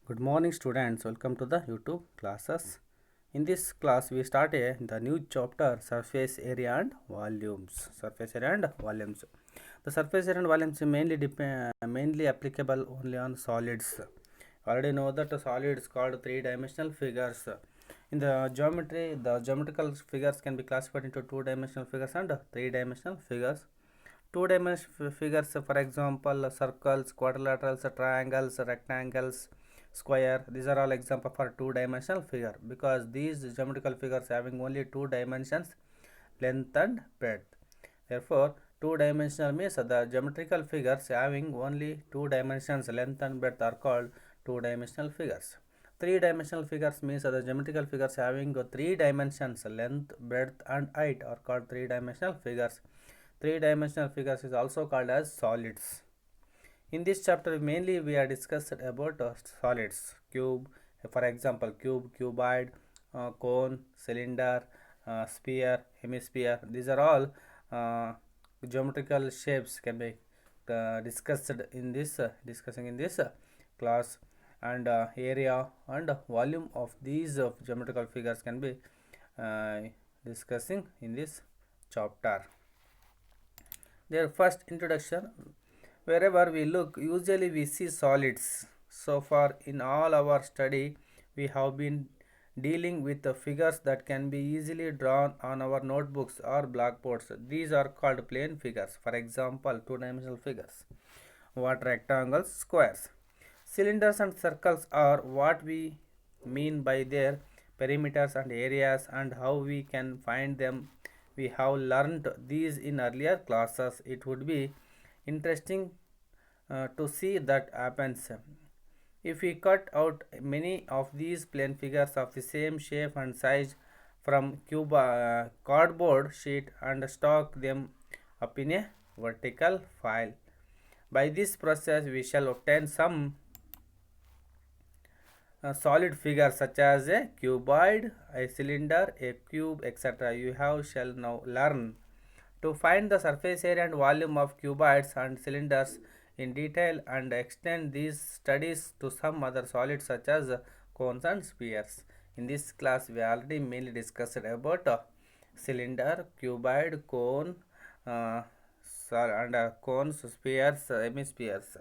Good morning students, welcome to the YouTube classes. In this class we start the new chapter surface area and volumes. Surface area and volumes. The surface area and volumes mainly applicable only on solids. Already know that a solid is called three-dimensional figures. In the geometry, the geometrical figures can be classified into two-dimensional figures and three-dimensional figures. Two-dimensional figures, for example, circles, quadrilaterals, triangles, rectangles, square. These are all example for two-dimensional figure because these geometrical figures having only two dimensions, length and breadth. Therefore, two-dimensional means the geometrical figures having only two dimensions, length and breadth are called two-dimensional figures. Three-dimensional figures means the geometrical figures having three dimensions, length, breadth and height are called three-dimensional figures. Three-dimensional figures is also called as solids. In this chapter mainly we are discussed about solids, cube, for example cube, cuboid, cone, cylinder, sphere, hemisphere. These are all geometrical shapes can be discussed in this discussing in this class, and area and volume of these geometrical figures can be uh, discussing in this chapter. Their first introduction. Wherever we look, usually we see solids. So far in all our study, we have been dealing with the figures that can be easily drawn on our notebooks or blackboards. These are called plane figures. For example, two-dimensional figures. What rectangles, squares. Cylinders and circles are what we mean by their perimeters and areas and how we can find them. We have learned these in earlier classes. It would be interesting to see that happens. If we cut out many of these plane figures of the same shape and size from cardboard sheet and stock them up in a vertical file. By this process we shall obtain some solid figures such as a cuboid, a cylinder, a cube, etc. You have shall now learn to find the surface area and volume of cuboids and cylinders in detail and extend these studies to some other solids such as cones and spheres. In this class we already mainly discussed about cylinder, cuboid, cone, uh, and cones, spheres, hemispheres,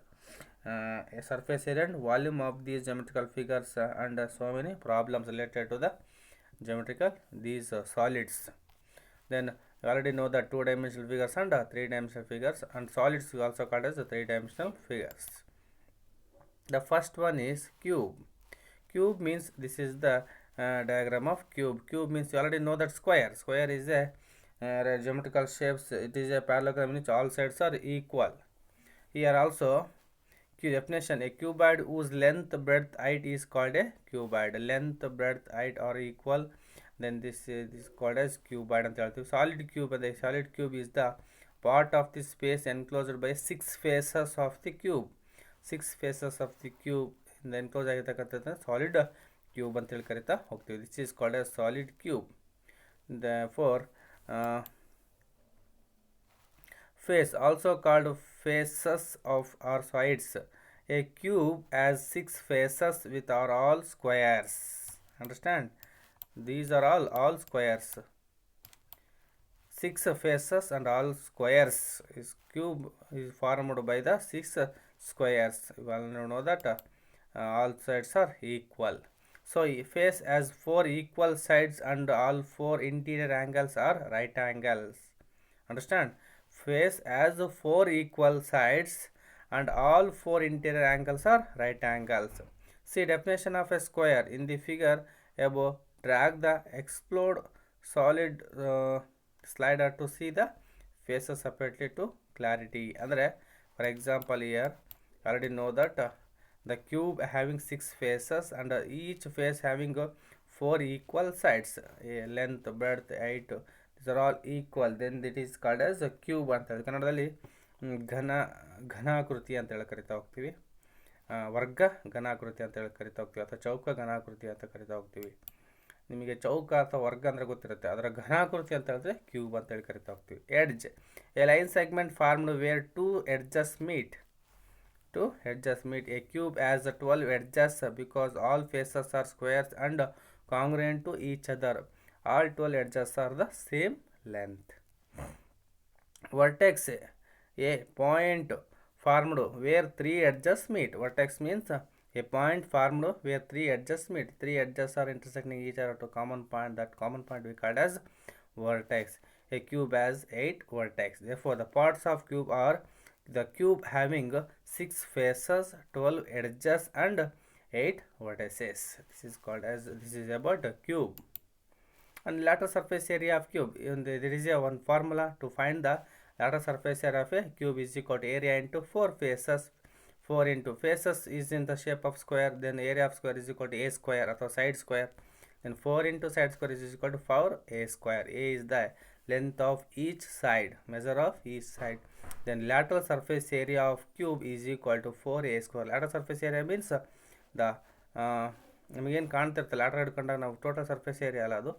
a surface area and volume of these geometrical figures, and so many problems related to the geometrical these solids. Then you already know the two-dimensional figures and three-dimensional figures, and solids we also called as the three-dimensional figures. The first one is cube. Cube means this is the diagram of cube. Cube means you already know that square. Square is a geometrical shapes. It is a parallelogram in which all sides are equal. Here also definition: a cuboid whose length, breadth, height is called a cuboid. Length, breadth, height are equal, then this is called as cuboid ಅಂತ ಹೇಳ್ತೀವಿ. Solid cube and the solid cube is the part of the space enclosed by six faces of the cube. Six faces of the cube ಇಂದ enclose ಆಗಿರ್ತಕ್ಕಂಥದ್ದು solid cube ಅಂತೇಳಿ ಕರಿತಾ ಹೋಗ್ತೀವಿ. This is called as solid cube. Therefore face, also called faces of or sides. A cube has six faces with are all squares. Understand? These are all squares. Six faces and all squares. Is cube is formed by the six squares. You all know that all sides are equal. So a face has four equal sides and all four interior angles are right angles. Understand? Face has four equal sides and all four interior angles are right angles. See definition of a square in the figure above. Drag the explode solid slider to see the faces separately to clarity. Andre for example here already know that the cube having six faces and each face having four equal sides, length, breadth, height. These are all equal. Then it is called as a cube ಅಂತ ಹೇಳಿ ಕನ್ನಡದಲ್ಲಿ ಘನಾಕೃತಿ ಅಂತ ಹೇಳಿ ಕರಿತಾ ಹೋಗ್ತೀವಿ. ವರ್ಗ ಘನಾಕೃತಿ ಅಂತ ಹೇಳಿ ಕರಿತಾ ಹೋಗ್ತೀವಿ ಅಥವಾ ಚೌಕ ಘನಾಕೃತಿ ಅಂತ ಕರಿತಾ ಹೋಗ್ತೀವಿ. ನಿಮಗೆ ಚೌಕ ಅಥವಾ ವರ್ಗ ಅಂದರೆ ಗೊತ್ತಿರುತ್ತೆ, ಅದರ ಘನಾಕೃತಿ ಅಂತ ಹೇಳಿದ್ರೆ ಕ್ಯೂಬ್ ಅಂತ ಹೇಳಿ ಕರಿತಾ ಹೋಗ್ತೀವಿ. Edge, a line segment formed where two edges meet. 2 edges meet. A cube has 12 edges because all faces are squares and congruent to each other. All 12 edges are the same length. Vertex, a point formed where 3 edges meet. Vertex means a point formed where 3 edges meet. 3 edges are intersecting each other to common point. That common point we call as vertex. A cube has 8 vertex. Therefore, the parts of cube are the cube having 6 faces, 12 edges and 8 vertices. This is called as, this is about a cube. And lateral surface area of cube, there is a one formula to find the lateral surface area of a cube is equal to area into 4 faces. 4 into faces is in the shape of square, then area of square is equal to a square or side square. Then 4 into side square is equal to 4a square. A is the length of each side, measure of each side. Then lateral surface area of cube is equal to 4a square. Lateral surface area means the ನಮಗೇನು ಕಾಣ್ತಿರ್ತಲ್ಲ later ಹಿಡ್ಕೊಂಡಾಗ ನಾವು total surface area ಅಲ್ಲ, ಅದು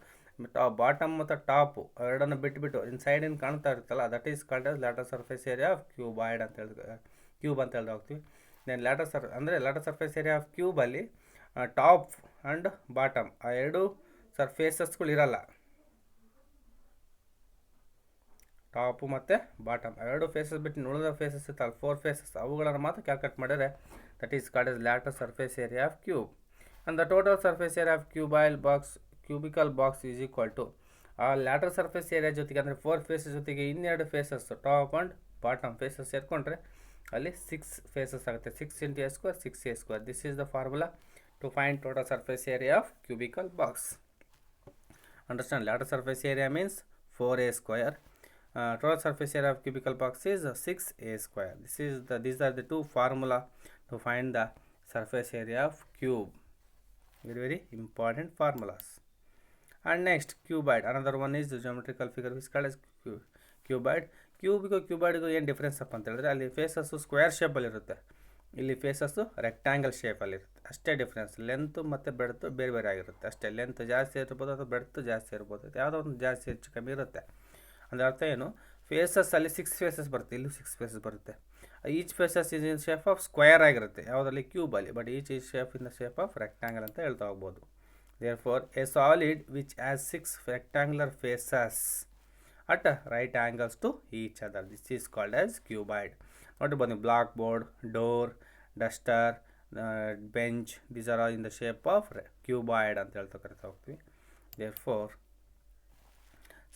bottom ಮತ್ತು top ಎರಡನ್ನು ಬಿಟ್ಬಿಟ್ಟು ಇನ್ side ಏನು ಕಾಣ್ತಾ ಇರುತ್ತಲ್ಲ, that is called as lateral surface area of cuboid ಅಂತ ಕ್ಯೂಬ್ ಅಂತ ಹೇಳ್ತಾ ಹೋಗ್ತೀವಿ. Then lateral surface area of ಕ್ಯೂಬಲ್ಲಿ ಟಾಪ್ ಆ್ಯಂಡ್ ಬಾಟಮ್ ಆ ಎರಡು ಸರ್ಫೇಸಸ್ಗಳು ಇರಲ್ಲ. ಟಾಪು ಮತ್ತು ಬಾಟಮ್ ಎರಡು ಫೇಸಸ್ ಬಿಟ್ಟು ಉಳಿದ ಫೇಸಸ್ ಇರ್ತಲ್ಲ 4 ಫೇಸಸ್, ಅವುಗಳನ್ನು ಮಾತ್ರ ಕ್ಯಾಲ್ಕುಲೇಟ್ ಮಾಡಿದರೆ that is called as lateral surface area of cube. And the total surface area of cubical box is equal to ಆ ಲ್ಯಾಟರ್ ಸರ್ಫೇಸ್ ಏರಿಯಾ ಜೊತೆಗೆ ಅಂದರೆ 4 ಫೇಸಸ್ ಜೊತೆಗೆ ಇನ್ನೆರಡು faces top and bottom faces ಸೇರಿಕೊಂಡ್ರೆ ಅಲ್ಲಿ 6 ಫೇಸಸ್ ಆಗುತ್ತೆ. 6 into a square 6a square. This is the formula to find total surface area of cubical box. Understand? Lateral surface area means 4a square. Total surface area of cubical box is 6a square. These are the two formula to find the surface area of cube. Very important formulas. And next, cuboid. Another one is the geometrical figure which is called as cuboid. ಕ್ಯೂಬಾಯ್ಡ್ಗೂ ಏನು difference ಅಪ್ಪ ಅಂತ ಹೇಳಿದ್ರೆ ಅಲ್ಲಿ faces square ಶೇಪಲ್ಲಿರುತ್ತೆ, ಇಲ್ಲಿ faces rectangle ಶೇಪಲ್ಲಿರುತ್ತೆ. ಅಷ್ಟೇ difference. Length ಮತ್ತು ಬೆಡ್ತು ಬೇರೆ ಬೇರೆ ಆಗಿರುತ್ತೆ ಅಷ್ಟೇ. ಲೆಂತ್ ಜಾಸ್ತಿ ಇರ್ಬೋದು ಅಥವಾ ಬೆಡ್ತು ಜಾಸ್ತಿ ಇರ್ಬೋದು, ಯಾವುದೋ ಒಂದು ಜಾಸ್ತಿ ಹೆಚ್ಚು ಕಮ್ಮಿ ಇರುತ್ತೆ. ಅಂದರೆ ಅರ್ಥ ಏನು, ಫೇಸಸ್ ಅಲ್ಲಿ 6 ಫೇಸಸ್ ಬರುತ್ತೆ, ಇಲ್ಲೂ 6 ಫೇಸಸ್ ಬರುತ್ತೆ. Each faces is in shape of square ಆಗಿರುತ್ತೆ ಯಾವುದರಲ್ಲಿ, ಕ್ಯೂಬಲ್ಲಿ. But each shape in the shape of rectangle ಅಂತ ಹೇಳ್ತಾ ಹೋಗ್ಬೋದು. Therefore a solid which has 6 rectangular faces at right angles to each other. This is called as cuboid. What about the blackboard, door, duster, bench? These are all in the shape of cuboid ಅಂತ ಹೇಳ್ತಾ ಕರಿತಾ ಹೋಗ್ತೀವಿ. Therefore,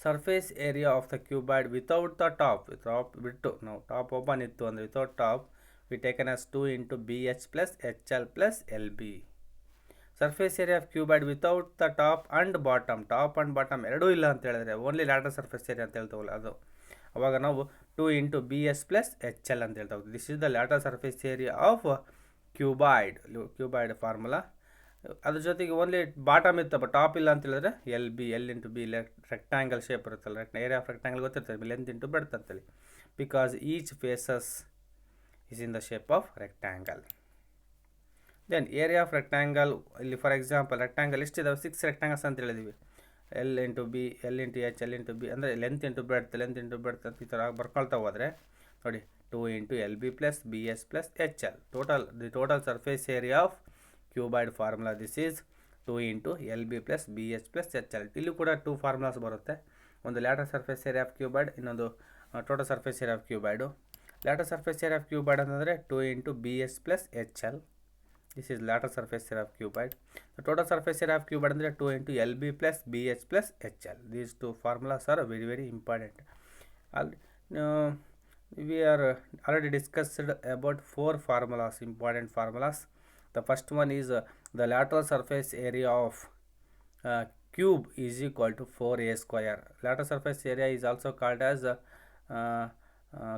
surface area of the cuboid without the top ಬಿಟ್ಟು ನಾವು top open ಇತ್ತು ಅಂದರೆ without top we taken as 2 into BH plus HL plus LB. Surface area of cuboid without the top and bottom ಎರಡೂ ಇಲ್ಲ ಅಂತ ಹೇಳಿದ್ರೆ only later surface area ಅಂತ ಹೇಳ್ತಾವಲ್ಲ ಅದು, ಅವಾಗ ನಾವು 2 into BS plus HL ಅಂತ ಹೇಳ್ತಾ ಹೋಗ್ತೀವಿ. This is the later surface area of cuboid formula. ಅದ್ರ ಜೊತೆಗೆ ಓನ್ಲಿ ಬಾಟಮ್ ಇತ್ತಪ್ಪ, ಟಾಪ್ ಇಲ್ಲ ಅಂತ ಹೇಳಿದ್ರೆ L into B rectangle shape ಇರುತ್ತಲ್ಲ, ಏರಿಯಾ ಆಫ್ ರೆಕ್ಟ್ಯಾಂಗಲ್ ಗೊತ್ತಿರ್ತದೆ, ಲೆಂತ್ ಇಂಟು ಬೆಡ್ತ್ ಅಂತೇಳಿ, because each faces is in the shape of rectangle. Then area of rectangle, ಇಲ್ಲಿ ಫಾರ್ ಎಕ್ಸಾಂಪಲ್ ರೆಕ್ಟ್ಯಾಂಗಲ್ ಎಷ್ಟಿದಾವೆ, 6 ರೆಕ್ಟ್ಯಾಂಗಲ್ಸ್ ಅಂತ ಹೇಳಿದ್ವಿ. L into B, L into H, L into B ಅಂದರೆ length into ಬೆಡ್ತ್ ಅಂತ ಈ ಥರ ಬರ್ಕೊಳ್ತಾ ಹೋದರೆ ನೋಡಿ 2 into LB plus BS plus HL. The total surface area of cuboid formula this is 2 into LB plus BH plus HL. ಇಲ್ಲೂ ಕೂಡ 2 formulas ಬರುತ್ತೆ, ಒಂದು lateral surface area of cuboid, ಇನ್ನೊಂದು total surface area of cuboid. Lateral surface area of cuboid ಅಂತಂದರೆ 2 into BS plus HL. This is lateral surface area of cuboid. The total surface area of cuboid is 2 into LB plus BH plus HL. These two formulas are very important. We are already discussed about 4 formulas, important formulas. The first one is the lateral surface area of cube is equal to 4a square. Lateral surface area is also called as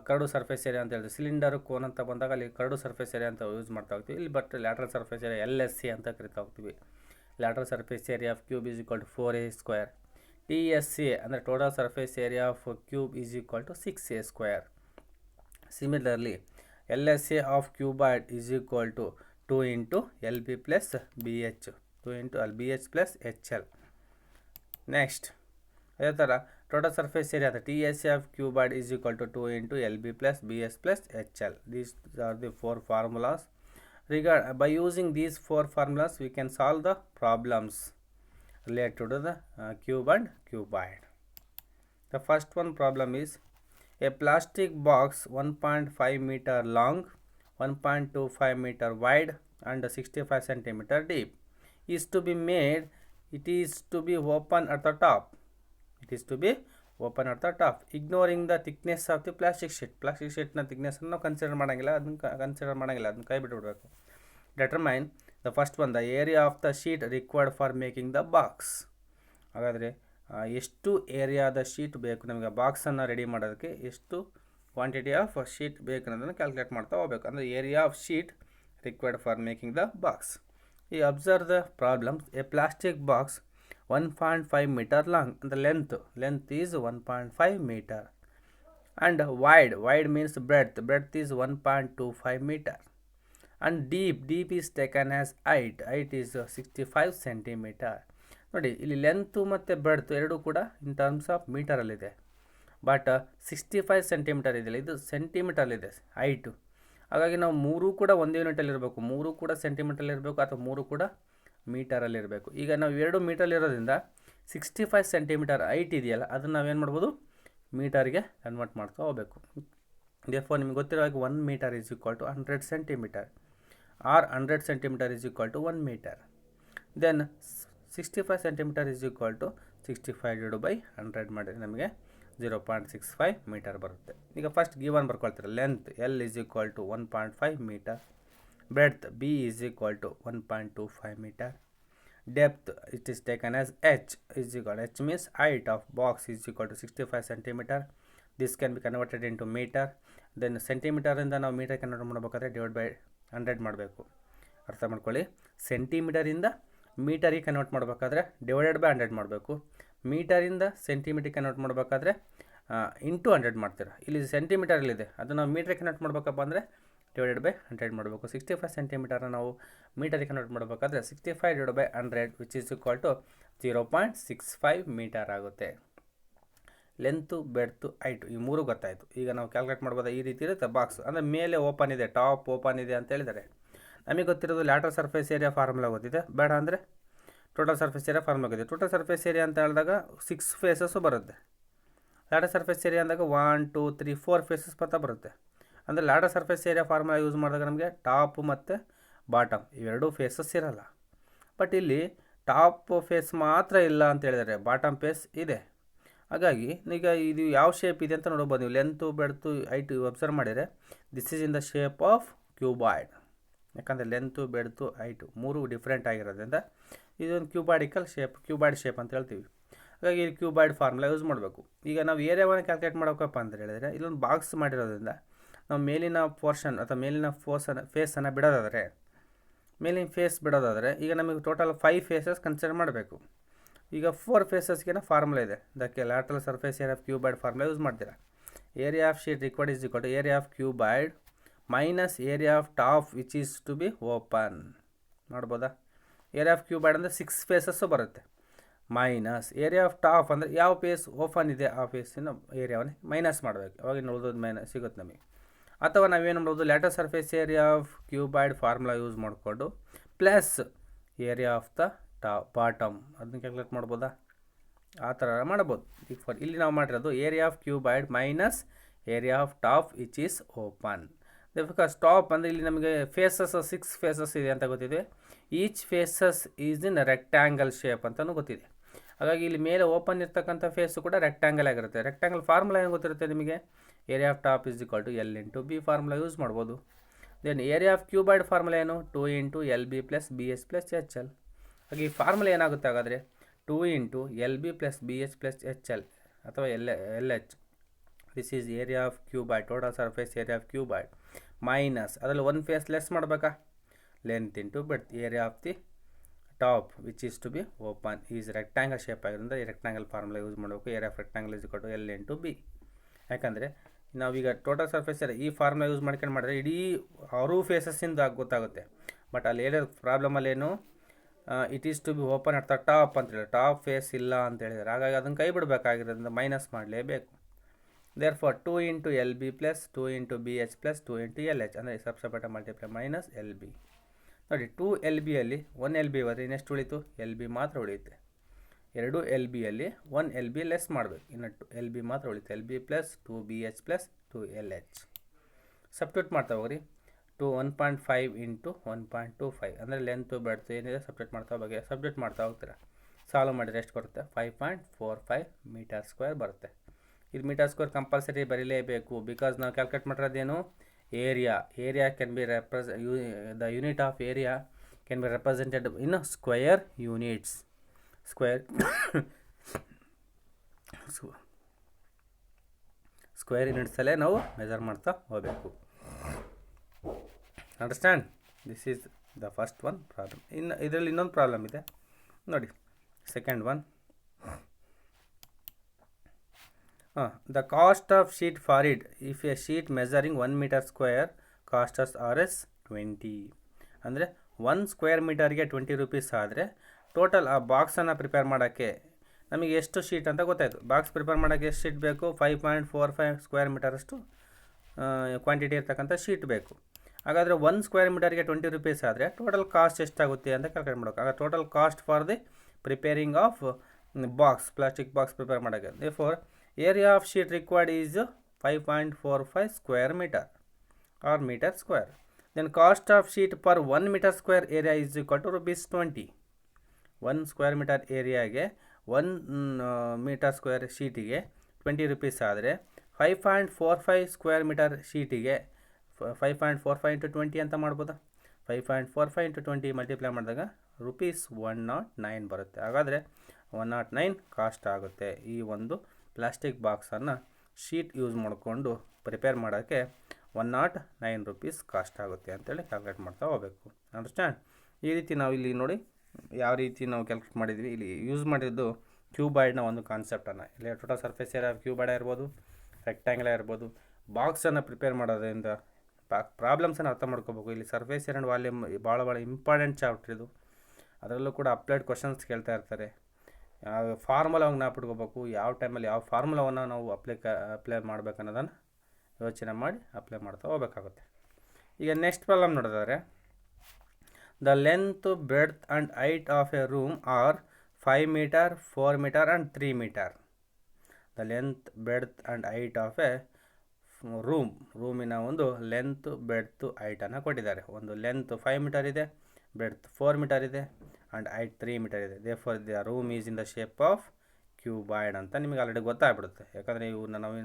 curved surface area ಅಂತ ಹೇಳಿದ್ರೆ, cylinder cone ಅಂತ ಬಂದಾಗ ಅಲ್ಲಿ curved surface area ಅಂತ use ಮಾಡ್ತಾ ಹೋಗ್ತೀವಿ. ಇಲ್ಲಿ but lateral surface area LSC ಅಂತ ಕರಿತಾ ಹೋಗ್ತೀವಿ. Lateral surface area of cube is equal to 4a square. TSA ಅಂದರೆ total surface area of cube is equal to 6a square. Similarly LSA of cuboid is equal to 2 into LB plus BH, 2 into BH plus HL. Next ಅದೇ ಥರ total surface area, the TSA of cuboid is equal to 2 into LB plus BS plus HL. These are the 4 formulas. By using these 4 formulas, we can solve the problems related to the cube and cuboid. The first one problem is a plastic box 1.5 meter long, 1.25 meter wide and 65 centimeter deep is to be made. It is to be open at the top. It is to be open at the top, ignoring the thickness of the plastic sheet. Plastic sheet na thickness ನಾವು consider ಮಾಡಂಗಿಲ್ಲ, ಅದನ್ನ ಕೈ ಬಿಟ್ಬಿಡಬೇಕು. Determine the first one, the area of the sheet required for making the box. ಹಾಗಾದರೆ ಎಷ್ಟು ಏರಿಯಾದ sheet ಬೇಕು ನಮಗೆ ಬಾಕ್ಸನ್ನು ready ಮಾಡೋದಕ್ಕೆ, ಎಷ್ಟು ಕ್ವಾಂಟಿಟಿ ಆಫ್ ಶೀಟ್ ಬೇಕು ಅನ್ನೋದನ್ನು ಕ್ಯಾಲ್ಕುಲೇಟ್ ಮಾಡ್ತಾ ಹೋಗ್ಬೇಕು. ಅಂದರೆ area of sheet required for making the box. ಈ observe the problems. A plastic box 1.5 meter long, and the length is 1.5 meter, and wide means breadth is 1.25 meter, and deep is taken as height is 65 centimeter. ನೋಡಿ, ಇಲ್ಲಿ length ಮತ್ತು breadth ಎರಡೂ ಕೂಡ in terms of ಮೀಟರಲ್ಲಿದೆ, but 65 centimetre ಇದೆಯಲ್ಲ, ಇದು ಸೆಂಟಿಮೀಟರಲ್ಲಿದೆ height. ಹಾಗಾಗಿ ನಾವು ಮೂರೂ ಕೂಡ ಒಂದೇ ಯೂನಿಟಲ್ಲಿರಬೇಕು, ಮೂರೂ ಕೂಡ ಸೆಂಟಿಮೀಟರಲ್ಲಿರಬೇಕು ಅಥವಾ ಮೂರೂ ಕೂಡ ಮೀಟರಲ್ಲಿರಬೇಕು. ಈಗ ನಾವು 2 ಮೀಟರಲ್ಲಿರೋದ್ರಿಂದ 65 ಸೆಂಟಿಮೀಟರ್ ಹೈಟ್ ಇದೆಯಲ್ಲ, ಅದನ್ನು ನಾವೇನು ಮಾಡ್ಬೋದು, ಮೀಟರ್ಗೆ ಕನ್ವರ್ಟ್ ಮಾಡ್ತಾ ಹೋಗಬೇಕು. ದೇರ್ಫೋರ್ ನಿಮಗೆ ಗೊತ್ತಿರೋ 1 metre is equal to 100 centimetre, or 100 centimetre is equal to 1 metre. Then 65 centimetre is equal to 65/100 ಮಾಡಿದರೆ ನಮಗೆ 0.65 ಮೀಟರ್ ಬರುತ್ತೆ. ಈಗ ಫಸ್ಟ್ ಗಿವನ್ ಬರ್ಕೊಳ್ತೀರ. Length L is equal to 1.5 metre, breadth B is equal to 1.25 meter, depth it is taken as H is equal, H means height of box is equal to 65 centimeter. This can be converted into meter. Then centimeter ಇಂದ ನಾವು metre convert ಮಾಡಬೇಕಾದ್ರೆ /100 ಮಾಡಬೇಕು. ಅರ್ಥ ಮಾಡ್ಕೊಳ್ಳಿ, ಸೆಂಟಿಮೀಟರಿಂದ ಮೀಟರಿಗೆ convert ಮಾಡಬೇಕಾದ್ರೆ /100 ಮಾಡಬೇಕು. ಮೀಟರಿಂದ centimetre convert ಮಾಡಬೇಕಾದ್ರೆ into 100 ಮಾಡ್ತೀರಾ. ಇಲ್ಲಿ ಸೆಂಟಿಮೀಟರಲ್ಲಿದೆ, ಅದು ನಾವು ಮೀಟ್ರಿಗೆ ಕನ್ವರ್ಟ್ ಮಾಡಬೇಕಪ್ಪ ಅಂದರೆ /100 ಮಾಡಬೇಕು. 65 ಸೆಂಟಿಮೀಟರ್ನ ನಾವು ಮೀಟರಿಗೆ ಕನ್ವರ್ಟ್ ಮಾಡಬೇಕಾದ್ರೆ 65/100 which is equal to 0.65 metre ಆಗುತ್ತೆ. ಲೆಂತು, ಬೆಡ್ತು, ಹೈಟು ಈ ಮೂರು ಗೊತ್ತಾಯಿತು. ಈಗ ನಾವು ಕ್ಯಾಲ್ಕುಲೇಟ್ ಮಾಡ್ಬೋದು. ಈ ರೀತಿ ಇರುತ್ತೆ ಬಾಕ್ಸ್. ಅಂದರೆ ಮೇಲೆ ಓಪನ್ ಇದೆ, ಟಾಪ್ ಓಪನ್ ಇದೆ ಅಂತ ಹೇಳಿದ್ದಾರೆ. ನಮಗೆ ಗೊತ್ತಿರೋದು ಲ್ಯಾಟರಲ್ ಸರ್ಫೇಸ್ ಏರಿಯಾ ಫಾರ್ಮುಲಾ ಗೊತ್ತಿದೆ. ಬೇಡ ಅಂದರೆ ಟೋಟಲ್ ಸರ್ಫೇಸ್ ಏರಿಯಾ ಫಾರ್ಮುಲಾ ಗೊತ್ತಿದೆ. ಟೋಟಲ್ ಸರ್ಫೇಸ್ ಏರಿಯಾ ಅಂತ ಹೇಳಿದಾಗ 6 ಫೇಸಸ್ಸು ಬರುತ್ತೆ. ಲ್ಯಾಟರಲ್ ಸರ್ಫೇಸ್ ಏರಿಯಾ ಅಂದಾಗ 1 2 3 4 ಫೇಸಸ್ ಬರುತ್ತೆ. ಅಂದರೆ lateral surface area formula use ಮಾಡಿದಾಗ ನಮಗೆ ಟಾಪ್ ಮತ್ತು ಬಾಟಮ್ ಇವೆರಡೂ ಫೇಸಸ್ ಇರಲ್ಲ. ಬಟ್ ಇಲ್ಲಿ ಟಾಪ್ ಫೇಸ್ ಮಾತ್ರ ಇಲ್ಲ ಅಂತ ಹೇಳಿದರೆ, ಬಾಟಮ್ ಫೇಸ್ ಇದೆ. ಹಾಗಾಗಿ ಈಗ ಇದು ಯಾವ ಶೇಪ್ ಇದೆ ಅಂತ ನೋಡ್ಬೋದು ನೀವು. ಲೆಂತು, ಬೆಡ್ತು, ಹೈಟು ಅಬ್ಸರ್ವ್ ಮಾಡಿದರೆ this is in the shape of cuboid. ಯಾಕಂದರೆ ಲೆಂತು, ಬೆಡ್ತು, ಹೈಟು ಮೂರು ಡಿಫ್ರೆಂಟ್ ಆಗಿರೋದ್ರಿಂದ ಇದೊಂದು ಕ್ಯೂಬಾಯ್ಡಿಕಲ್ ಶೇಪ್, ಕ್ಯೂಬಾಯ್ಡ್ ಶೇಪ್ ಅಂತ ಹೇಳ್ತೀವಿ. ಹಾಗಾಗಿ ಈ ಕ್ಯೂಬಾಯ್ಡ್ ಫಾರ್ಮುಲಾ ಯೂಸ್ ಮಾಡಬೇಕು. ಈಗ ನಾವು ಏರಿಯಾವನ್ನು ಕ್ಯಾಲ್ಕುಲೇಟ್ ಮಾಡೋಕಪ್ಪ ಅಂತ ಹೇಳಿದರೆ, ಇಲ್ಲೊಂದು ಬಾಕ್ಸ್ ಮಾಡಿರೋದ್ರಿಂದ ನಾವು ಮೇಲಿನ ಪೋರ್ಷನ್ ಅಥವಾ ಮೇಲಿನ ಫೇಸನ್ನು ಮೇಲಿನ ಫೇಸ್ ಬಿಡೋದಾದರೆ ಈಗ ನಮಗೆ ಟೋಟಲ್ 5 ಫೇಸಸ್ ಕನ್ಸಿಡರ್ ಮಾಡಬೇಕು. ಈಗ 4 ಫೇಸಸ್ಗೆ ಫಾರ್ಮುಲಾ ಇದೆ. ಅದಕ್ಕೆ lateral surface area of cuboid formula use ಮಾಡ್ತೀರಾ. Area of sheet required is equal to area of cuboid minus area of top which is to be open. ನೋಡ್ಬೋದಾ, ಏರಿಯಾ of cuboid ಅಂದರೆ 6 faces ಬರುತ್ತೆ, minus area of top ಅಂದರೆ ಯಾವ face open ಇದೆ ಆ ಫೇಸಿನ ಏರಿಯಾವನ್ನು minus ಮಾಡಬೇಕು. ಅವಾಗ ಉಳಿದೋದು ಮೈನಸ್ ಸಿಗುತ್ತೆ ನಮಗೆ. ಅಥವಾ ನಾವೇನು ಮಾಡ್ಬೋದು, lateral surface area of cuboid formula use ಮಾಡಿಕೊಂಡು plus area of the bottom ಅದನ್ನ ಕ್ಯಾಲ್ಕುಲೇಟ್ ಮಾಡ್ಬೋದಾ, ಆ ಥರ ಮಾಡ್ಬೋದು. ಈಗ ಇಲ್ಲಿ ನಾವು ಮಾಡಿರೋದು area of cuboid minus area of top which is open. Because top ಅಂದರೆ ಇಲ್ಲಿ ನಮಗೆ ಫೇಸಸ್ 6 ಫೇಸಸ್ ಇದೆ ಅಂತ ಗೊತ್ತಿದೆ. Each faces is in rectangle shape ಅಂತಲೂ ಗೊತ್ತಿದೆ. ಹಾಗಾಗಿ ಇಲ್ಲಿ ಮೇಲೆ ಓಪನ್ ಇರ್ತಕ್ಕಂಥ ಫೇಸು ಕೂಡ ರೆಕ್ಟ್ಯಾಂಗಲ್ ಆಗಿರುತ್ತೆ. ರೆಕ್ಟ್ಯಾಂಗಲ್ ಫಾರ್ಮುಲಾ ಏನು ಗೊತ್ತಿರುತ್ತೆ ನಿಮಗೆ, area of top is equal to L into B formula use ಮಾಡ್ಬೋದು. Then area of cuboid formula ಏನು, 2 into LB plus BH plus HL. ಹಾಗೆ ಈ ಫಾರ್ಮುಲಾ ಏನಾಗುತ್ತೆ ಹಾಗಾದರೆ 2 into LB plus BH plus HL ಅಥವಾ LH. This is area of cuboid, total surface area of cuboid minus ಅದರಲ್ಲಿ ಒಂದು face less ಮಾಡಬೇಕಾ, length into breadth. Area of the top which is to be open is rectangle shape ಆಗಿರೋದ್ರಿಂದ ಈ rectangle formula use ಮಾಡಬೇಕು. Area of rectangle is equal to L into B. ಯಾಕಂದರೆ ನಾವೀಗ total surface area ಈ formula use ಮಾಡ್ಕೊಂಡು ಮಾಡಿದ್ರೆ ಇಡೀ 6 ಫೇಸಸ್ಸಿಂದ ಗೊತ್ತಾಗುತ್ತೆ. ಬಟ್ ಅಲ್ಲಿ ಹೇಳಿದ ಪ್ರಾಬ್ಲಮಲ್ಲೇನು it is to be open at the top ಅಂತೇಳಿ, ಟಾಪ್ ಫೇಸ್ ಇಲ್ಲ ಅಂತ ಹೇಳಿದ್ದಾರೆ. ಹಾಗಾಗಿ ಅದನ್ನು ಕೈ ಬಿಡಬೇಕಾಗಿರೋದ್ರಿಂದ ಮೈನಸ್ ಮಾಡಲೇಬೇಕು. Therefore 2 into L B plus 2 into B H plus 2 into L H ಅಂದರೆ ಸಬ್ಸೆಪರೇಟ್ ಮಲ್ಟಿಪ್ಲೈ ಮೈನಸ್ ಎಲ್ ಬಿ. ನೋಡಿ 2 ಎಲ್ ಬಿಯಲ್ಲಿ 1 ಎಲ್ ಬಿ ಹೋದರೆ ಇನ್ನೆಷ್ಟು ಉಳಿತು, ಎಲ್ ಬಿ ಮಾತ್ರ ಉಳಿಯುತ್ತೆ. 2 ಎಲ್ ಬಿಯಲ್ಲಿ 1 ಎಲ್ ಬಿ ಲೆಸ್ ಮಾಡಬೇಕು, ಇನ್ನು 2 ಎಲ್ ಬಿ ಮಾತ್ರ ಉಳಿತು. L B plus 2 B H plus 2 L H substitute ಮಾಡ್ತಾ ಹೋಗ್ರಿ. 1.5 ಇಂಟು 1.25 ಅಂದರೆ ಲೆಂತು ಬೆಡ್ತು ಏನಿದೆ ಸಬ್ಸ್ಟಿಟ್ಯೂಟ್ ಮಾಡ್ತಾ ಹೋಗಿ, ಸಬ್ಸ್ಟಿಟ್ಯೂಟ್ ಮಾಡ್ತಾ ಹೋಗ್ತೀರಾ. ಸಾಲ್ವ್ ಮಾಡಿದರೆ ಎಷ್ಟು ಬರುತ್ತೆ, 5.45 ಮೀಟರ್ ಸ್ಕ್ವೇರ್ ಬರುತ್ತೆ. ಇದು ಮೀಟರ್ ಸ್ಕ್ವೇರ್ ಕಂಪಲ್ಸರಿ ಬರೀಲೇಬೇಕು, ಬಿಕಾಸ್ ನಾವು ಕ್ಯಾಲ್ಕುಲೇಟ್ ಮಾಡಿರೋದೇನು area. Area can be the unit of area can be represented in square units. Square ಯೂನಿಟ್ಸಲ್ಲೇ ನಾವು ಮೆಜರ್ ಮಾಡ್ತಾ ಹೋಗಬೇಕು. Understand? This is the first one problem. ಇನ್ನು ಇದರಲ್ಲಿ ಇನ್ನೊಂದು ಪ್ರಾಬ್ಲಮ್ ಇದೆ ನೋಡಿ, second one. The cost of sheet for it if a sheet measuring 1 metre square costs R S 20. ಅಂದರೆ 1 ಸ್ಕ್ವೇರ್ ಮೀಟರ್ಗೆ 20 ರೂಪೀಸ್ ಆದರೆ ಟೋಟಲ್ ಆ ಬಾಕ್ಸನ್ನು ಪ್ರಿಪೇರ್ ಮಾಡೋಕ್ಕೆ ನಮಗೆ ಎಷ್ಟು ಶೀಟ್ ಅಂತ ಗೊತ್ತಾಯಿತು. ಬಾಕ್ಸ್ ಪ್ರಿಪೇರ್ ಮಾಡೋಕ್ಕೆ ಎಷ್ಟು ಶೀಟ್ ಬೇಕು, 5.45 ಸ್ಕ್ವೇರ್ ಮೀಟರಷ್ಟು ಕ್ವಾಂಟಿಟಿ ಇರ್ತಕ್ಕಂಥ ಶೀಟ್ ಬೇಕು. ಹಾಗಾದರೆ 1 ಸ್ಕ್ವೇರ್ ಮೀಟರ್ಗೆ 20 ರೂಪೀಸ್ ಆದರೆ ಟೋಟಲ್ ಕಾಸ್ಟ್ ಎಷ್ಟಾಗುತ್ತೆ ಅಂತ ಕ್ಯಾಲ್ಕುಲೇಟ್ ಮಾಡೋಕೆ. ಆಗ total cost for the preparing of box, plastic box prepare ಮಾಡೋಕ್ಕೆ. Therefore area of sheet required is 5.45 square metre or metre square. Then cost of sheet per 1 metre square area is equal to ₹20. 1 square metre ಏರಿಯಾಗೆ 1 metre square ಶೀಟಿಗೆ 20 rupees ಆದರೆ 5.45 square metre ಶೀಟಿಗೆ 5.45 into 20 ಅಂತ ಮಾಡ್ಬೋದಾ. 5.45 into 20 multiply ಮಾಡಿದಾಗ ₹109 ಬರುತ್ತೆ. ಹಾಗಾದರೆ 109 cost ಆಗುತ್ತೆ. ಈ ಒಂದು ಪ್ಲಾಸ್ಟಿಕ್ ಬಾಕ್ಸನ್ನು ಶೀಟ್ ಯೂಸ್ ಮಾಡಿಕೊಂಡು ಪ್ರಿಪೇರ್ ಮಾಡೋಕ್ಕೆ 109 ರೂಪೀಸ್ ಕಾಸ್ಟ್ ಆಗುತ್ತೆ ಅಂತೇಳಿ ಕ್ಯಾಲ್ಕುಲೇಟ್ ಮಾಡ್ತಾ ಹೋಗಬೇಕು. ಅಂಡರ್ಸ್ಟ್ಯಾಂಡ್? ಈ ರೀತಿ ನಾವು ಇಲ್ಲಿ ನೋಡಿ ಯಾವ ರೀತಿ ನಾವು ಕ್ಯಾಲ್ಕುಲೇಟ್ ಮಾಡಿದ್ವಿ. ಇಲ್ಲಿ ಯೂಸ್ ಮಾಡಿದ್ದು ಕ್ಯೂಬಾಯ್ಡ್ನ ಒಂದು ಕಾನ್ಸೆಪ್ಟನ್ನು. ಇಲ್ಲಿ ಟೋಟಲ್ ಸರ್ಫೇಸ್ ಏರಿಯಾ ಕ್ಯೂಬಾಯ್ಡ್ ಇರ್ಬೋದು, ರೆಕ್ಟ್ಯಾಂಗಲ್ ಇರ್ಬೋದು. ಬಾಕ್ಸನ್ನು ಪ್ರಿಪೇರ್ ಮಾಡೋದ್ರಿಂದ ಪ್ರಾಬ್ಲಮ್ಸನ್ನು ಅರ್ಥ ಮಾಡ್ಕೋಬೇಕು. ಇಲ್ಲಿ ಸರ್ಫೇಸ್ ಏರಿಯಾ ಆ್ಯಂಡ್ ವಾಲ್ಯೂಮ್ ಭಾಳ ಇಂಪಾರ್ಟೆಂಟ್ ಚಾಪ್ಟರ್ ಇದು. ಅದರಲ್ಲೂ ಕೂಡ ಅಪ್ಲೈಡ್ ಕ್ವಶನ್ಸ್ ಕೇಳ್ತಾ ಇರ್ತಾರೆ. ಫಾರ್ಮುಲಾವಾಗಿ ನಾಪಿಟ್ಕೋಬೇಕು, ಯಾವ ಟೈಮಲ್ಲಿ ಯಾವ ಫಾರ್ಮುಲಾವನ್ನು ನಾವು ಅಪ್ಲೈ ಮಾಡ್ಬೇಕು ಅನ್ನೋದನ್ನು ಯೋಚನೆ ಮಾಡಿ ಅಪ್ಲೈ ಮಾಡ್ತಾ ಹೋಗಬೇಕಾಗುತ್ತೆ. ಈಗ ನೆಕ್ಸ್ಟ್ ಪ್ರಾಬ್ಲಮ್ ನೋಡಿದ್ರೆ, the length breadth and height of a room are 5 metre 4 metre and 3 metre. The length breadth and height of a ರೂಮಿನ ಒಂದು ಲೆಂತ್ ಬ್ರೆಡ್ತ್ ಹೈಟನ್ನು ಕೊಟ್ಟಿದ್ದಾರೆ. ಒಂದು ಲೆಂತ್ 5 ಮೀಟರ್ ಇದೆ, ಬ್ರೆಡ್ತ್ 4 ಮೀಟರ್ ಇದೆ ಆ್ಯಂಡ್ ಹೈಟ್ 3 ಮೀಟರ್ ಇದೆ. Therefore the room is in the shape of cuboid ಅಂತ ನಿಮಗೆ ಆಲ್ರೆಡಿ ಗೊತ್ತಾಗ್ಬಿಡುತ್ತೆ. ಯಾಕಂದರೆ ಇವನ್ನ ನಾವು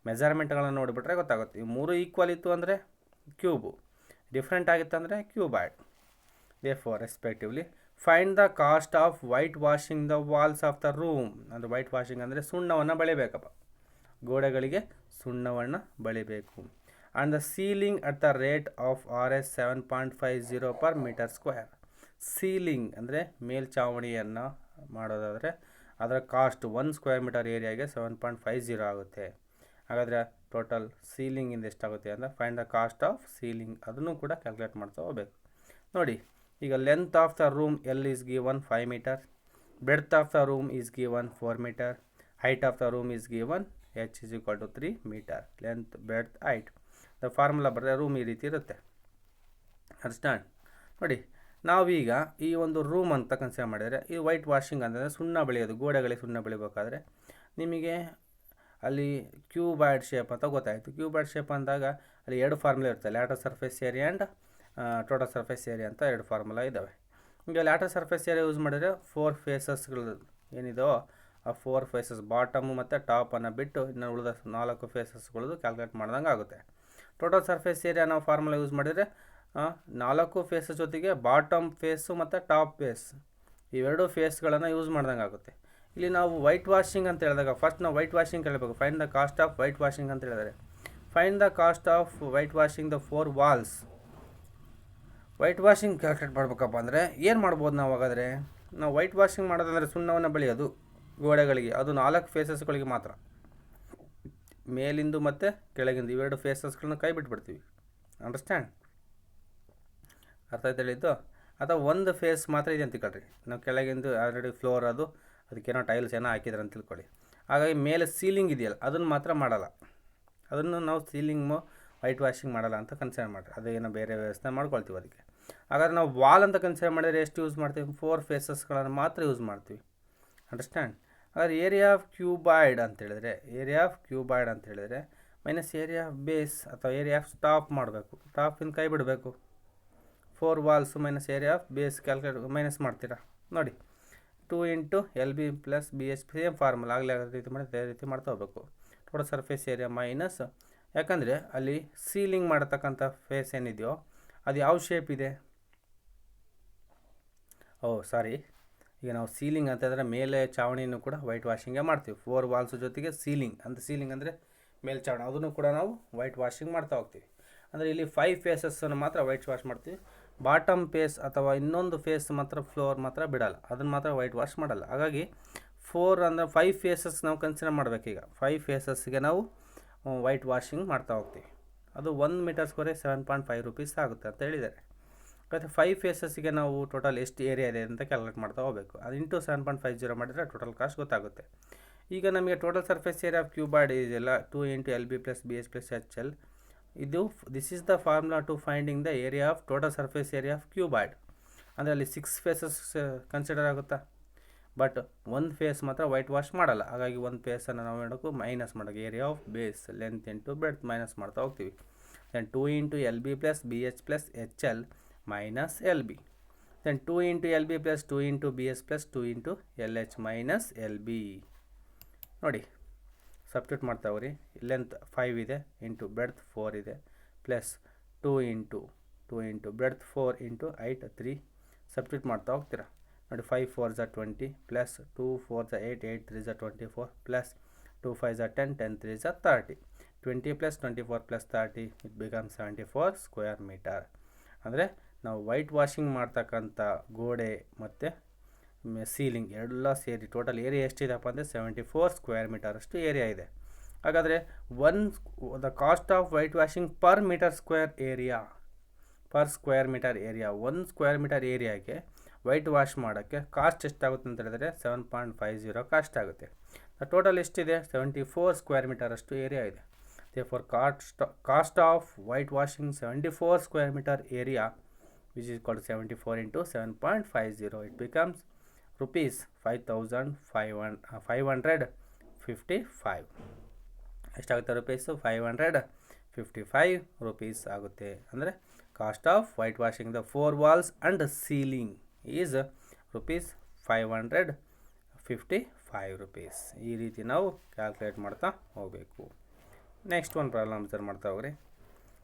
ಮೆಜರ್ಮೆಂಟ್ಗಳನ್ನು ನೋಡಿಬಿಟ್ರೆ ಗೊತ್ತಾಗುತ್ತೆ. ಇವು ಮೂರು ಈಕ್ವಲ್ ಇತ್ತು ಅಂದರೆ ಕ್ಯೂಬು, ಡಿಫ್ರೆಂಟ್ ಆಗಿತ್ತು ಅಂದರೆ cuboid. Therefore respectively find the cost of white washing the walls of the room. ಅಂದರೆ ವೈಟ್ ವಾಷಿಂಗ್ ಅಂದರೆ ಸುಣ್ಣವನ್ನು ಬಳಿಬೇಕಪ್ಪ, ಗೋಡೆಗಳಿಗೆ ಸುಣ್ಣವನ್ನು ಬಳಿಬೇಕು. And the ceiling at the rate of RS 7.50 per metre square. Ceiling ಅಂದರೆ ಮೇಲ್ಛಾವಣಿಯನ್ನು ಮಾಡೋದಾದರೆ ಅದರ ಕಾಸ್ಟ್ 1 ಸ್ಕ್ವೇರ್ ಮೀಟರ್ ಏರಿಯಾಗೆ 7.50 ಆಗುತ್ತೆ. ಹಾಗಾದರೆ ಟೋಟಲ್ ಸೀಲಿಂಗಿಂದ ಎಷ್ಟಾಗುತ್ತೆ ಅಂದರೆ find the cost of ceiling, ಅದನ್ನು ಕೂಡ ಕ್ಯಾಲ್ಕುಲೇಟ್ ಮಾಡ್ತಾ ಹೋಗಬೇಕು. ನೋಡಿ, ಈಗ length of the room L is given 5 metre, breadth of the room is given 4 metre, height of the room is given H is equal to 3 metre. Length breadth height the formula ಬರೆದ room ಈ ರೀತಿ ಇರುತ್ತೆ. Understand? ನೋಡಿ, ನಾವೀಗ ಈ ಒಂದು room ಅಂತ consider ಮಾಡಿದರೆ, ಈ ವೈಟ್ ವಾಷಿಂಗ್ ಅಂತಂದರೆ ಸುಣ್ಣ ಬೆಳೆಯೋದು, ಗೋಡೆಗಳಿಗೆ ಸುಣ್ಣ ಬೆಳಿಬೇಕಾದ್ರೆ ನಿಮಗೆ ಅಲ್ಲಿ ಕ್ಯೂಬಾಯ್ಡ್ ಶೇಪ್ ಅಂತ ಗೊತ್ತಾಯಿತು. ಕ್ಯೂಬಾಯ್ಡ್ ಶೇಪ್ ಅಂದಾಗ ಅಲ್ಲಿ 2 ಫಾರ್ಮುಲಾ ಇರುತ್ತೆ, lateral surface area and total surface area ಅಂತ 2 ಫಾರ್ಮುಲಾ ಇದ್ದಾವೆ. ಈಗ ಲ್ಯಾಟರಲ್ ಸರ್ಫೇಸ್ ಏರಿಯಾ ಯೂಸ್ ಮಾಡಿದರೆ 4 ಫೇಸಸ್ಗಳು ಏನಿದೋ ಆ 4 ಫೇಸಸ್ ಬಾಟಮು ಮತ್ತು ಟಾಪನ್ನು ಬಿಟ್ಟು ಇನ್ನು ಉಳಿದ 4 ಫೇಸಸ್ಗಳದ್ದು ಕ್ಯಾಲ್ಕುಲೇಟ್ ಮಾಡ್ದಂಗೆ ಆಗುತ್ತೆ. ಟೋಟಲ್ ಸರ್ಫೇಸ್ ಏರಿಯಾ ನಾವು ಫಾರ್ಮುಲಾ ಯೂಸ್ ಮಾಡಿದರೆ 4 ಫೇಸಸ್ ಜೊತೆಗೆ ಬಾಟಮ್ ಫೇಸು ಮತ್ತು ಟಾಪ್ ಫೇಸ್ ಇವೆರಡು ಫೇಸ್ಗಳನ್ನು ಯೂಸ್ ಮಾಡ್ದಂಗೆ ಆಗುತ್ತೆ. ಇಲ್ಲಿ ನಾವು ವೈಟ್ ವಾಷಿಂಗ್ ಅಂತ ಹೇಳಿದಾಗ ಫಸ್ಟ್ ನಾವು ವೈಟ್ ವಾಷಿಂಗ್ ಕೇಳಬೇಕು. Find the cost of white washing ಅಂತ ಹೇಳಿದರೆ, find the cost of white washing the 4 walls. White washing calculate ಮಾಡಬೇಕಪ್ಪ ಅಂದರೆ ಏನು ಮಾಡ್ಬೋದು ನಾವು? ಹಾಗಾದರೆ ನಾವು ವೈಟ್ ವಾಷಿಂಗ್ ಮಾಡೋದಂದರೆ ಸುಣ್ಣವನ್ನು ಬೆಳೆಯೋದು ಗೋಡೆಗಳಿಗೆ, ಅದು 4 ಫೇಸಸ್ಗಳಿಗೆ ಮಾತ್ರ, ಮೇಲಿಂದು ಮತ್ತು ಕೆಳಗಿಂದು ಇವೆರಡು ಫೇಸಸ್ಗಳನ್ನ ಕೈ ಬಿಟ್ಬಿಡ್ತೀವಿ. ಅಂಡರ್ಸ್ಟ್ಯಾಂಡ್? ಅರ್ಥ ಆಯ್ತು ಹೇಳಿದ್ದು? ಅಥವಾ ಒಂದು ಫೇಸ್ ಮಾತ್ರ ಇದೆ ಅಂತ ತಿಳ್ಕೊಳ್ರಿ. ನಾವು ಕೆಳಗಿಂದು ಆಲ್ರೆಡಿ ಫ್ಲೋರ್ ಅದಕ್ಕೇನೋ ಟೈಲ್ಸ್ ಏನೋ ಹಾಕಿದ್ರೆ ಅಂತ ತಿಳ್ಕೊಳ್ಳಿ. ಹಾಗಾಗಿ ಮೇಲೆ ಸೀಲಿಂಗ್ ಇದೆಯಲ್ಲ ಅದನ್ನು ಮಾತ್ರ ಮಾಡಲ್ಲ, ಅದನ್ನು ನಾವು ಸೀಲಿಂಗು ವೈಟ್ ವಾಷಿಂಗ್ ಮಾಡಲ್ಲ ಅಂತ ಕನ್ಸಿಡರ್ ಮಾಡಿರಿ. ಅದು ಏನೋ ಬೇರೆ ವ್ಯವಸ್ಥೆ ಮಾಡ್ಕೊಳ್ತೀವಿ ಅದಕ್ಕೆ. ಹಾಗಾದ್ರೆ ನಾವು ವಾಲ್ ಅಂತ ಕನ್ಸಿಡರ್ ಮಾಡಿದರೆ ಎಷ್ಟು ಯೂಸ್ ಮಾಡ್ತೀವಿ? 4 ಫೇಸಸ್ಗಳನ್ನು ಮಾತ್ರ ಯೂಸ್ ಮಾಡ್ತೀವಿ. ಅಂಡರ್ಸ್ಟ್ಯಾಂಡ್? ಹಾಗಾದ್ರೆ ಏರಿಯಾ ಆಫ್ ಕ್ಯೂಬಾಯ್ಡ್ ಅಂತ ಹೇಳಿದ್ರೆ ಮೈನಸ್ ಏರಿಯಾ ಆಫ್ ಬೇಸ್ ಅಥವಾ ಏರಿಯಾ ಆಫ್ ಟಾಪ್ ಮಾಡಬೇಕು. ಟಾಪಿಂದ ಕೈ ಬಿಡಬೇಕು. 4 ವಾಲ್ಸು minus area of base calculate minus ಮಾಡ್ತೀರಾ ನೋಡಿ. 2 into LB plus BH same formula ಆಗಲೇ ರೀತಿ ಮಾಡ್ತಾ ಹೋಗಬೇಕು. ಟೋಟಲ್ ಸರ್ಫೇಸ್ ಏರಿಯಾ ಮೈನಸ್, ಯಾಕಂದರೆ ಅಲ್ಲಿ ಸೀಲಿಂಗ್ ಮಾಡತಕ್ಕಂಥ ಫೇಸ್ ಏನಿದೆಯೋ ಅದು ಯಾವ ಶೇಪ್ ಇದೆ? ಈಗ ನಾವು ಸೀಲಿಂಗ್ ಅಂತಂದರೆ ಮೇಲೆ ಚಾವಣಿನೂ ಕೂಡ ವೈಟ್ ವಾಷಿಂಗೇ ಮಾಡ್ತೀವಿ. 4 ವಾಲ್ಸ್ ಜೊತೆಗೆ ಸೀಲಿಂಗ್ ಅಂದರೆ ಮೇಲ್ಚಾವಣಿ ಅದನ್ನು ಕೂಡ ನಾವು ವೈಟ್ ವಾಷಿಂಗ್ ಮಾಡ್ತಾ ಹೋಗ್ತೀವಿ. ಅಂದರೆ ಇಲ್ಲಿ 5 ಫೇಸಸ್ಸನ್ನು ಮಾತ್ರ ವೈಟ್ ವಾಶ್ ಮಾಡ್ತೀವಿ. ಬಾಟಮ್ ಫೇಸ್ ಅಥವಾ ಇನ್ನೊಂದು ಫೇಸ್ ಮಾತ್ರ ಫ್ಲೋರ್ ಮಾತ್ರ ಬಿಡಲ್ಲ, ಅದನ್ನು ಮಾತ್ರ ವೈಟ್ ವಾಶ್ ಮಾಡಲ್ಲ. ಹಾಗಾಗಿ 5 ಫೇಸಸ್ ನಾವು ಕನ್ಸಿಡರ್ ಮಾಡಬೇಕೀಗ. 5 ಫೇಸಸ್ಗೆ ನಾವು ವೈಟ್ ವಾಷಿಂಗ್ ಮಾಡ್ತಾ ಹೋಗ್ತೀವಿ. ಅದು 1 ಮೀಟರ್ ಸ್ಕ್ವೇರ್ಗೆ 7.5 ರೂಪೀಸ್ ಆಗುತ್ತೆ ಅಂತ ಹೇಳಿದ್ದಾರೆ. ಮತ್ತು 5 ಫೇಸಸ್ಗೆ ನಾವು ಟೋಟಲ್ ಎಷ್ಟು ಏರಿಯಾ ಇದೆ ಅಂತ ಕ್ಯಾಲ್ಕುಲೇಟ್ ಮಾಡ್ತಾ ಹೋಗಬೇಕು. ಅದು ಇಂಟು 7.50 ಮಾಡಿದರೆ ಟೋಟಲ್ ಕಾಸ್ಟ್ ಗೊತ್ತಾಗುತ್ತೆ. ಈಗ ನಮಗೆ total surface area of cuboid ಇದೆಯಲ್ಲ 2 into LB plus BH plus HL, this is the formula to finding the area of total surface area of cuboid. ಅಂದರೆ ಅಲ್ಲಿ 6 ಫೇಸಸ್ ಕನ್ಸಿಡರ್ ಆಗುತ್ತಾ, ಬಟ್ ಒಂದು face ಮಾತ್ರ white wash ಮಾಡಲ್ಲ. ಹಾಗಾಗಿ ಒಂದು ಫೇಸನ್ನು ನಾವು ಮಾಡೋಕ್ಕೂ ಮೈನಸ್ ಮಾಡೋಕ್ಕೆ area of base length into breadth minus ಮಾಡ್ತಾ ಹೋಗ್ತೀವಿ. Then 2 into LB plus BH plus HL minus LB, then 2 into LB plus 2 into BH plus 2 into LH minus LB. ನೋಡಿ ಸಬ್ಸ್ಟಿಟ್ಯೂಟ್ ಮಾಡ್ತಾ ಹೋಗ್ರಿ. ಲೆಂತ್ 5 ಇದೆ ಇಂಟು ಬ್ರೆಡ್ತ್ 4 ಇದೆ plus 2 into breadth 4 into height 3 substitute ಮಾಡ್ತಾ ಹೋಗ್ತೀರಾ. ನೋಡಿ 5 4 ज़ा 20 ಪ್ಲಸ್ 2 4 ज़ा 8 8 3 ज़ा 24 ಪ್ಲಸ್ 2 5 ज़ा 10 10 3 ज़ा 30 20 plus 24 plus 30 it become 74 square metre. ಅಂದರೆ ನಾವು ವೈಟ್ ವಾಷಿಂಗ್ ಮಾಡ್ತಕ್ಕಂಥ ಗೋಡೆ ಮತ್ತು ಸೀಲಿಂಗ್ ಎಲ್ಲ ಸೇರಿ ಟೋಟಲ್ ಏರಿಯಾ ಎಷ್ಟಿದೆಪ್ಪ ಅಂದರೆ 74 ಸ್ಕ್ವೇರ್ ಮೀಟರ್ ಅಷ್ಟು ಏರಿಯಾ ಇದೆ. ಹಾಗಾದರೆ the cost of white washing per square metre area 1 square metre ಏರಿಯಾಗೆ ವೈಟ್ ವಾಶ್ ಮಾಡೋಕ್ಕೆ ಕಾಸ್ಟ್ ಎಷ್ಟಾಗುತ್ತೆ ಅಂತ ಹೇಳಿದ್ರೆ 7.50 ಕಾಸ್ಟ್ ಆಗುತ್ತೆ. ಟೋಟಲ್ ಎಷ್ಟಿದೆ? 74 ಸ್ಕ್ವೇರ್ ಮೀಟರ್ ಅಷ್ಟು ಏರಿಯಾ ಇದೆ. therefore cost of white washing 74 square metre area which is equal to 74 into 7.50, it becomes rupees 5,555. ಎಷ್ಟಾಗುತ್ತೆ ರುಪೀಸು? 555 ರೂಪೀಸ್ ಆಗುತ್ತೆ. ಅಂದರೆ cost of white washing the 4 walls and ceiling is rupees 555 rupees. ಈ ರೀತಿ ನಾವು calculate ಮಾಡ್ತಾ ಹೋಗಬೇಕು. Next ಒಂದು problem observe ಮಾಡ್ತಾ ಹೋಗ್ರಿ.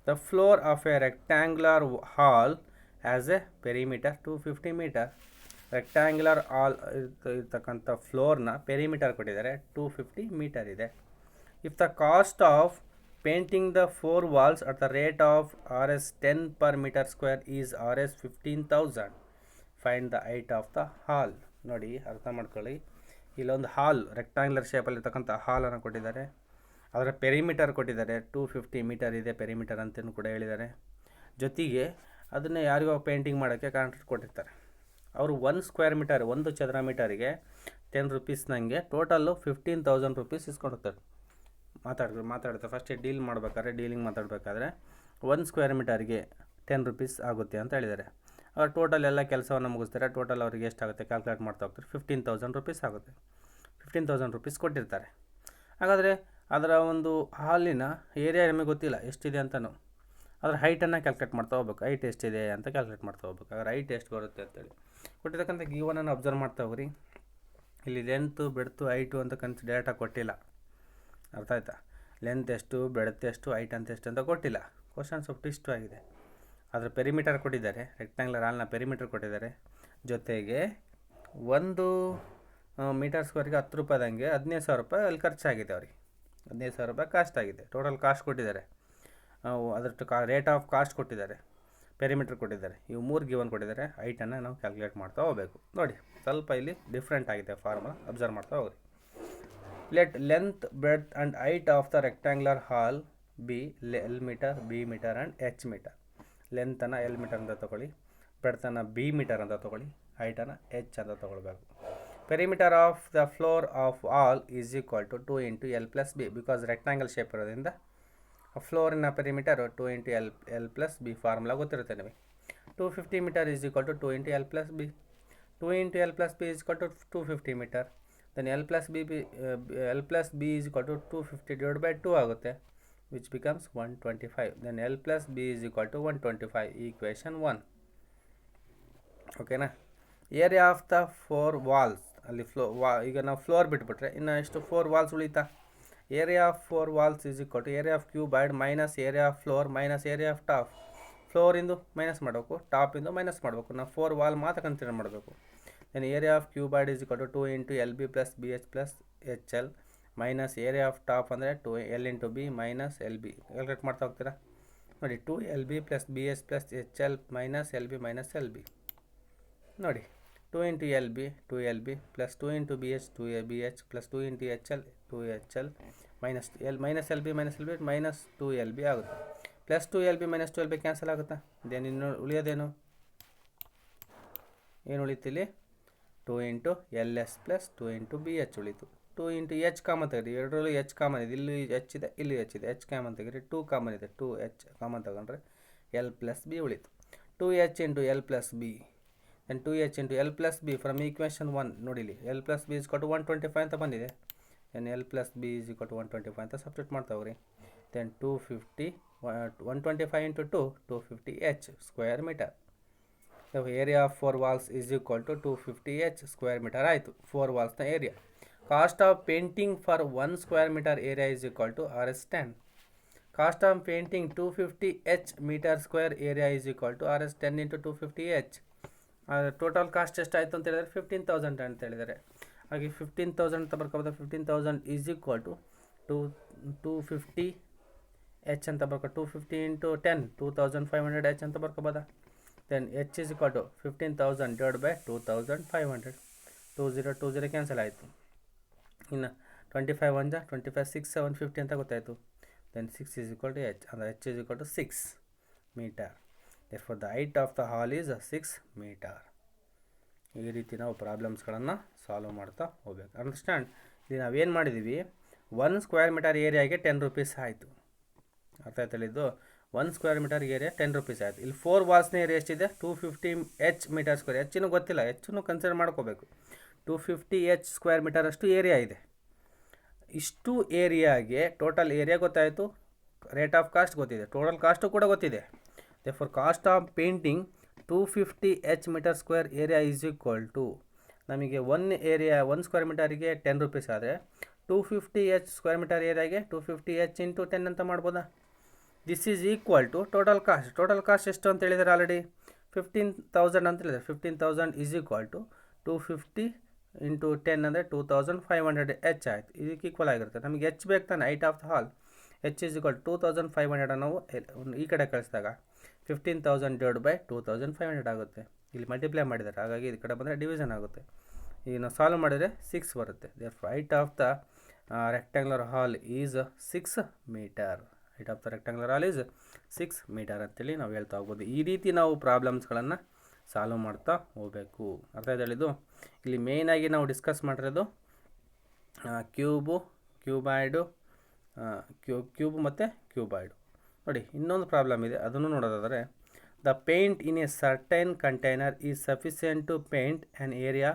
The floor of a rectangular hall as a perimeter 250 metre. Rectangular hall ಇರ್ತಕ್ಕಂಥ ಫ್ಲೋರ್ನ ಪೆರಿಮೀಟರ್ ಕೊಟ್ಟಿದ್ದಾರೆ 250 ಮೀಟರ್ ಇದೆ. If the cost of painting the 4 walls at the rate of Rs 10 per meter square is Rs 15,000, find the height of the hall. ನೋಡಿ ಅರ್ಥ ಮಾಡ್ಕೊಳ್ಳಿ. ಇಲ್ಲೊಂದು ಹಾಲ್ rectangular ಶೇಪಲ್ಲಿರ್ತಕ್ಕಂಥ ಹಾಲನ್ನು ಕೊಟ್ಟಿದ್ದಾರೆ. ಅದರ ಪೆರಿಮೀಟರ್ ಕೊಟ್ಟಿದ್ದಾರೆ 250 ಮೀಟರ್ ಇದೆ ಪೆರಿಮೀಟರ್ ಅಂತಲೂ ಕೂಡ ಹೇಳಿದ್ದಾರೆ. ಜೊತೆಗೆ ಅದನ್ನು ಯಾರಿಗೋ ಪೇಂಟಿಂಗ್ ಮಾಡೋಕ್ಕೆ ಕಾಂಟ್ರಾಕ್ಟ್ ಕೊಟ್ಟಿರ್ತಾರೆ. ಅವರು 1 ಸ್ಕ್ವೇರ್ ಮೀಟರ್ 1 ಚದರ ಮೀಟರಿಗೆ 10 ರೂಪೀಸ್ ನನಗೆ ಟೋಟಲ್ಲು 15,000 ರೂಪೀಸ್ ಇಸ್ಕೊಂಡಿರ್ತಾರೆ. ಮಾತಾಡ್ತಾರೆ ಫಸ್ಟ್ ಡೀಲಿಂಗ್ ಮಾತಾಡಬೇಕಾದ್ರೆ 1 ಸ್ಕ್ವೇರ್ ಮೀಟರ್ಗೆ 10 ರೂಪೀಸ್ ಆಗುತ್ತೆ ಅಂತ ಹೇಳಿದ್ದಾರೆ. ಅವ್ರು ಟೋಟಲ್ ಎಲ್ಲ ಕೆಲಸವನ್ನು ಮುಗಿಸ್ತಾರೆ. ಟೋಟಲ್ ಅವರಿಗೆ ಎಷ್ಟಾಗುತ್ತೆ ಕ್ಯಾಲ್ಕುಲೇಟ್ ಮಾಡ್ತಾ ಹೋಗ್ತಾರೆ. 15,000 ರೂಪೀಸ್ ಆಗುತ್ತೆ. 15,000 ರೂಪೀಸ್ ಕೊಟ್ಟಿರ್ತಾರೆ. ಹಾಗಾದರೆ ಅದರ ಒಂದು ಹಾಲಿನ ಏರಿಯಾ ನಮಗೆ ಗೊತ್ತಿಲ್ಲ ಎಷ್ಟಿದೆ ಅಂತಲೂ. ಅದರ ಹೈಟನ್ನು ಕ್ಯಾಲ್ಕುಲೇಟ್ ಮಾಡ್ತಾ ಹೋಗ್ಬೇಕು. ಹೈಟ್ ಎಷ್ಟಿದೆ ಅಂತ ಕ್ಯಾಲ್ಕುಲೇಟ್ ಮಾಡ್ತಾ ಹೋಗ್ಬೇಕು. ಹಾಗಾದ್ರೆ ಹೈಟ್ ಎಷ್ಟು ಬರುತ್ತೆ ಅಂತೇಳಿ ಕೊಟ್ಟಿರ್ತಕ್ಕಂಥ ಗೀವನನ್ನು ಅಬ್ಸರ್ವ್ ಮಾಡ್ತಾ ಹೋಗ್ರಿ. ಇಲ್ಲಿ ಲೆಂತು ಬೆಡ್ತು ಹೈಟು ಅಂತ ಡೈರೆಕ್ಟಾಗಿ ಕೊಟ್ಟಿಲ್ಲ. ಅರ್ಥ ಆಯ್ತಾ? ಲೆಂತ್ ಎಷ್ಟು, ಬೆಡ್ತ್ ಎಷ್ಟು, ಹೈಟ್ ಅಂತ ಎಷ್ಟು ಅಂತ ಕೊಟ್ಟಿಲ್ಲ. ಕ್ವಶನ್ ಸ್ವಲ್ಪ ಟ್ವಿಸ್ಟ್ ಆಗಿದೆ. ಅದರ ಪೆರಿಮೀಟರ್ ಕೊಟ್ಟಿದ್ದಾರೆ. ರೆಕ್ಟ್ಯಾಂಗ್ಯುಲರ್ ಹಾಲ್ನ ಪೆರಿಮೀಟರ್ ಕೊಟ್ಟಿದ್ದಾರೆ. ಜೊತೆಗೆ 1 ಮೀಟರ್ ಸ್ಕ್ವೇರ್ಗೆ 10 ರೂಪಾಯಿದಂಗೆ 15,000 ರೂಪಾಯಿ ಅಲ್ಲಿ ಖರ್ಚಾಗಿದೆ. ಅವ್ರಿಗೆ 15,000 ರೂಪಾಯಿ ಕಾಸ್ಟ್ ಆಗಿದೆ. ಟೋಟಲ್ ಕಾಸ್ಟ್ ಕೊಟ್ಟಿದ್ದಾರೆ. ಅದರಷ್ಟು ರೇಟ್ ಆಫ್ ಕಾಸ್ಟ್ ಕೊಟ್ಟಿದ್ದಾರೆ, ಪೆರಿಮೀಟರ್ ಕೊಟ್ಟಿದ್ದಾರೆ. ಇವು 3 ಗಿವನ್ ಕೊಟ್ಟಿದ್ದಾರೆ. ಹೈಟನ್ನು ನಾವು ಕ್ಯಾಲ್ಕುಲೇಟ್ ಮಾಡ್ತಾ ಹೋಗಬೇಕು. ನೋಡಿ ಸ್ವಲ್ಪ ಇಲ್ಲಿ ಡಿಫ್ರೆಂಟ್ ಆಗಿದೆ ಫಾರ್ಮುಲಾ, ಅಬ್ಸರ್ವ್ ಮಾಡ್ತಾ ಹೋಗ್ರಿ. Let length breadth and height of the rectangular hall be L metre, B metre and H metre. ಲೆಂತನ್ನು L ಮೀಟರ್ ಅಂತ ತೊಗೊಳ್ಳಿ. ಬೆಡ್ತನ ಬಿ ಮೀಟರ್ ಅಂತ ತೊಗೊಳ್ಳಿ, ಹೈಟನ್ನು ಎಚ್ ಅಂತ ತೊಗೊಳ್ಬೇಕು. Perimeter of the floor of all is equal to 2 into L plus B. Because rectangle shape ಇರೋದ್ರಿಂದ ಫ್ಲೋರಿನ perimeter 2 into L plus B formula ಗೊತ್ತಿರುತ್ತೆ ನಿಮಗೆ. 250 metre is equal to 2 into L plus B. 2 into L plus B is equal to 250 metre. Then L plus B is equal to 250 divide by 2 ಆಗುತ್ತೆ, which becomes 125. Then L plus B is equal to 125. Equation 1. ಓಕೆನಾ. Area of the 4 walls ಅಲ್ಲಿ ಈಗ ನಾವು floor ಬಿಟ್ಬಿಟ್ರೆ ಇನ್ನು ಎಷ್ಟು 4 walls ಉಳಿತಾ. Area of 4 walls is equal to area of cuboid minus area of floor minus area of top. ಫ್ಲೋರಿಂದು minus ಮಾಡಬೇಕು, ಟಾಪಿಂದು ಮೈನಸ್ ಮಾಡಬೇಕು. ನಾವು 4 ವಾಲ್ ಮಾತ್ರ ಕನ್ಸಿಡರ್ ಮಾಡಬೇಕು. Then area of cuboid is equal to 2 into L B plus B H plus H L minus area of top ಅಂದರೆ 2L into B minus L B. Calculate ಮಾಡ್ತಾ ಹೋಗ್ತೀರಾ ನೋಡಿ. 2LB plus B H plus H L minus L B minus L B. ನೋಡಿ 2 into L B 2LB plus 2 into B H 2BH plus 2 into H L 2HL minus L B minus L B minus 2LB ಆಗುತ್ತೆ. Plus 2LB minus 2LB cancel ಆಗುತ್ತಾ. ಇದೇನು ಇನ್ನು ಉಳಿಯೋದೇನು, ಏನು ಉಳಿತಿಲ್ಲಿ 2 into LS plus 2 into BH ಉಳಿತು. 2 into H common ತೆಗೆದು, ಎರಡರಲ್ಲೂ H common ಇದೆ, ಇಲ್ಲಿ ಎಚ್ ಇದೆ ಇಲ್ಲಿ ಎಚ್ ಇದೆ, ಎಚ್ ಕಾಮನ್ ತೆಗೆದ್ರೆ 2 ಕಾಮನ್ ಇದೆ, 2H ಕಾಮನ್ ತಗೊಂಡ್ರೆ ಎಲ್ ಪ್ಲಸ್ ಬಿ ಉಳಿತು. 2H into L plus B then 2H into L plus B from equation 1 ನೋಡಿಲಿ. ಎಲ್ ಪ್ಲಸ್ ಬಿ ಇಸ್ ಕೊಟ್ಟು 125 ಅಂತ ಬಂದಿದೆ. Then L plus B is ಕೊಟ್ಟು 125 ಅಂತ ಸಬ್ಸ್ಟಿಟ್ಯೂಟ್ ಮಾಡ್ತಾ ಹೋಗ್ರಿ. Then 250 125 into 250H square metre. Area of 4 walls is equal to 250H square metre ಆಯಿತು 4 ವಾಲ್ಸ್ನ area. Cost of painting for 1 square meter area is equal to Rs10. Cost of painting 250H meter square area is equal to Rs10 into 250H. Total cost ಎಷ್ಟಾಯಿತು ಅಂತ ಹೇಳಿದರೆ 15,000 ಅಂತ ಹೇಳಿದ್ದಾರೆ. ಹಾಗೆ 15,000 ಅಂತ ಬರ್ಕೋಬೋದು. 15,000 is equal to 250H ಅಂತ ಬರ್ಕೊ 250 into 10 2500H ಅಂತ ಬರ್ಕೋಬೋದಾ. Then H is equal to 15,000 divide by 2500. 20 cancel ಆಯಿತು. ಇನ್ನು 25 1 25 6 7 50 ಅಂತ ಗೊತ್ತಾಯಿತು. Then 6 is equal to H ಅಂದರೆ H is equal to 6 metre. therefore the height of the hall is 6 metre. ಈ ರೀತಿ ನಾವು ಪ್ರಾಬ್ಲಮ್ಸ್ಗಳನ್ನು ಸಾಲ್ವ್ ಮಾಡ್ತಾ ಹೋಗ್ಬೇಕು. ಅಂಡರ್ಸ್ಟ್ಯಾಂಡ್. ಇಲ್ಲಿ ನಾವೇನು ಮಾಡಿದ್ದೀವಿ, 1 ಸ್ಕ್ವೇರ್ ಮೀಟರ್ ಏರಿಯಾಗೆ 10 ರೂಪೀಸ್ ಆಯಿತು. ಅರ್ಥ ಆಯ್ತಲ್ಲ. ಇದು 1 ಸ್ಕ್ವೇರ್ ಮೀಟರ್ ಏರಿಯಾ 10 ರೂಪೀಸ್ ಆಯಿತು. ಇಲ್ಲಿ 4 ವಾಲ್ಸ್ನ ಏರಿಯಾ ಎಷ್ಟಿದೆ 250H ಮೀಟರ್ ಸ್ಕ್ವೇರ್. ಹೆಚ್ಚಿನೂ ಗೊತ್ತಿಲ್ಲ, ಹೆಚ್ಚನ್ನು ಕನ್ಸಿಡರ್ ಮಾಡ್ಕೋಬೇಕು. 250H ಸ್ಕ್ವೇರ್ ಮೀಟರ್ ಅಷ್ಟು ಏರಿಯಾ ಇದೆ. ಇಷ್ಟು ಏರಿಯಾಗೆ ಟೋಟಲ್ ಏರಿಯಾ ಗೊತ್ತಾಯಿತು, ರೇಟ್ ಆಫ್ ಕಾಸ್ಟ್ ಗೊತ್ತಿದೆ, ಟೋಟಲ್ ಕಾಸ್ಟು ಕೂಡ ಗೊತ್ತಿದೆ. therefore cost of painting 250H metre square area is equal to ನಮಗೆ 1 ಸ್ಕ್ವೇರ್ ಮೀಟರಿಗೆ 10 ರೂಪೀಸ್ ಆದರೆ 250H square metre ಏರಿಯಾಗೆ 250H into 10 ಅಂತ ಮಾಡ್ಬೋದಾ. This is equal to total cost. Total cost ಎಷ್ಟು ಅಂತ ಹೇಳಿದರೆ ಆಲ್ರೆಡಿ 15,000 ಅಂತ ಹೇಳಿದರೆ 15,000 ಈಸ್ ಈಕ್ವಲ್ ಟು 250 ಇಂಟು 10 ಅಂದರೆ 2500H ಆಯಿತು. ಇದಕ್ಕೆ ಈಕ್ವಲ್ ಆಗಿರುತ್ತೆ. ನಮಗೆ H ಬೇಕು ತಾನೆ, height of the hall. H is equal 2500 ನಾವು ಈ ಕಡೆ ಕಳಿಸಿದಾಗ 15,000 ಡಿವೈಡ್ ಬೈ 2500 ಆಗುತ್ತೆ. ಇಲ್ಲಿ ಮಲ್ಟಿಪ್ಲೈ ಮಾಡಿದ್ದಾರೆ, ಹಾಗಾಗಿ ಈ ಕಡೆ ಬಂದರೆ ಡಿವಿಷನ್ ಆಗುತ್ತೆ. ಈಗ ನಾವು ಸಾಲ್ವ್ ಮಾಡಿದರೆ 6 ಬರುತ್ತೆ. therefore height of the rectangular hall is 6 metre. Height of the rectangular hall is 6 metre ಅಂತೇಳಿ ನಾವು ಹೇಳ್ತಾ ಹೋಗ್ಬೋದು. ಈ ರೀತಿ ನಾವು ಪ್ರಾಬ್ಲಮ್ಸ್ಗಳನ್ನು ಸಾಲ್ವ್ ಮಾಡ್ತಾ ಹೋಗಬೇಕು. ಅರ್ಥ ಹೇಳಿದ್ದು. ಇಲ್ಲಿ ಮೇಯ್ನಾಗಿ ನಾವು ಡಿಸ್ಕಸ್ ಮಾಡಿರೋದು ಕ್ಯೂಬಾಯ್ಡು ಮತ್ತು ಕ್ಯೂಬಾಯ್ಡು. ನೋಡಿ ಇನ್ನೊಂದು ಪ್ರಾಬ್ಲಮ್ ಇದೆ, ಅದನ್ನು ನೋಡೋದಾದರೆ the paint in a certain container is sufficient to paint an area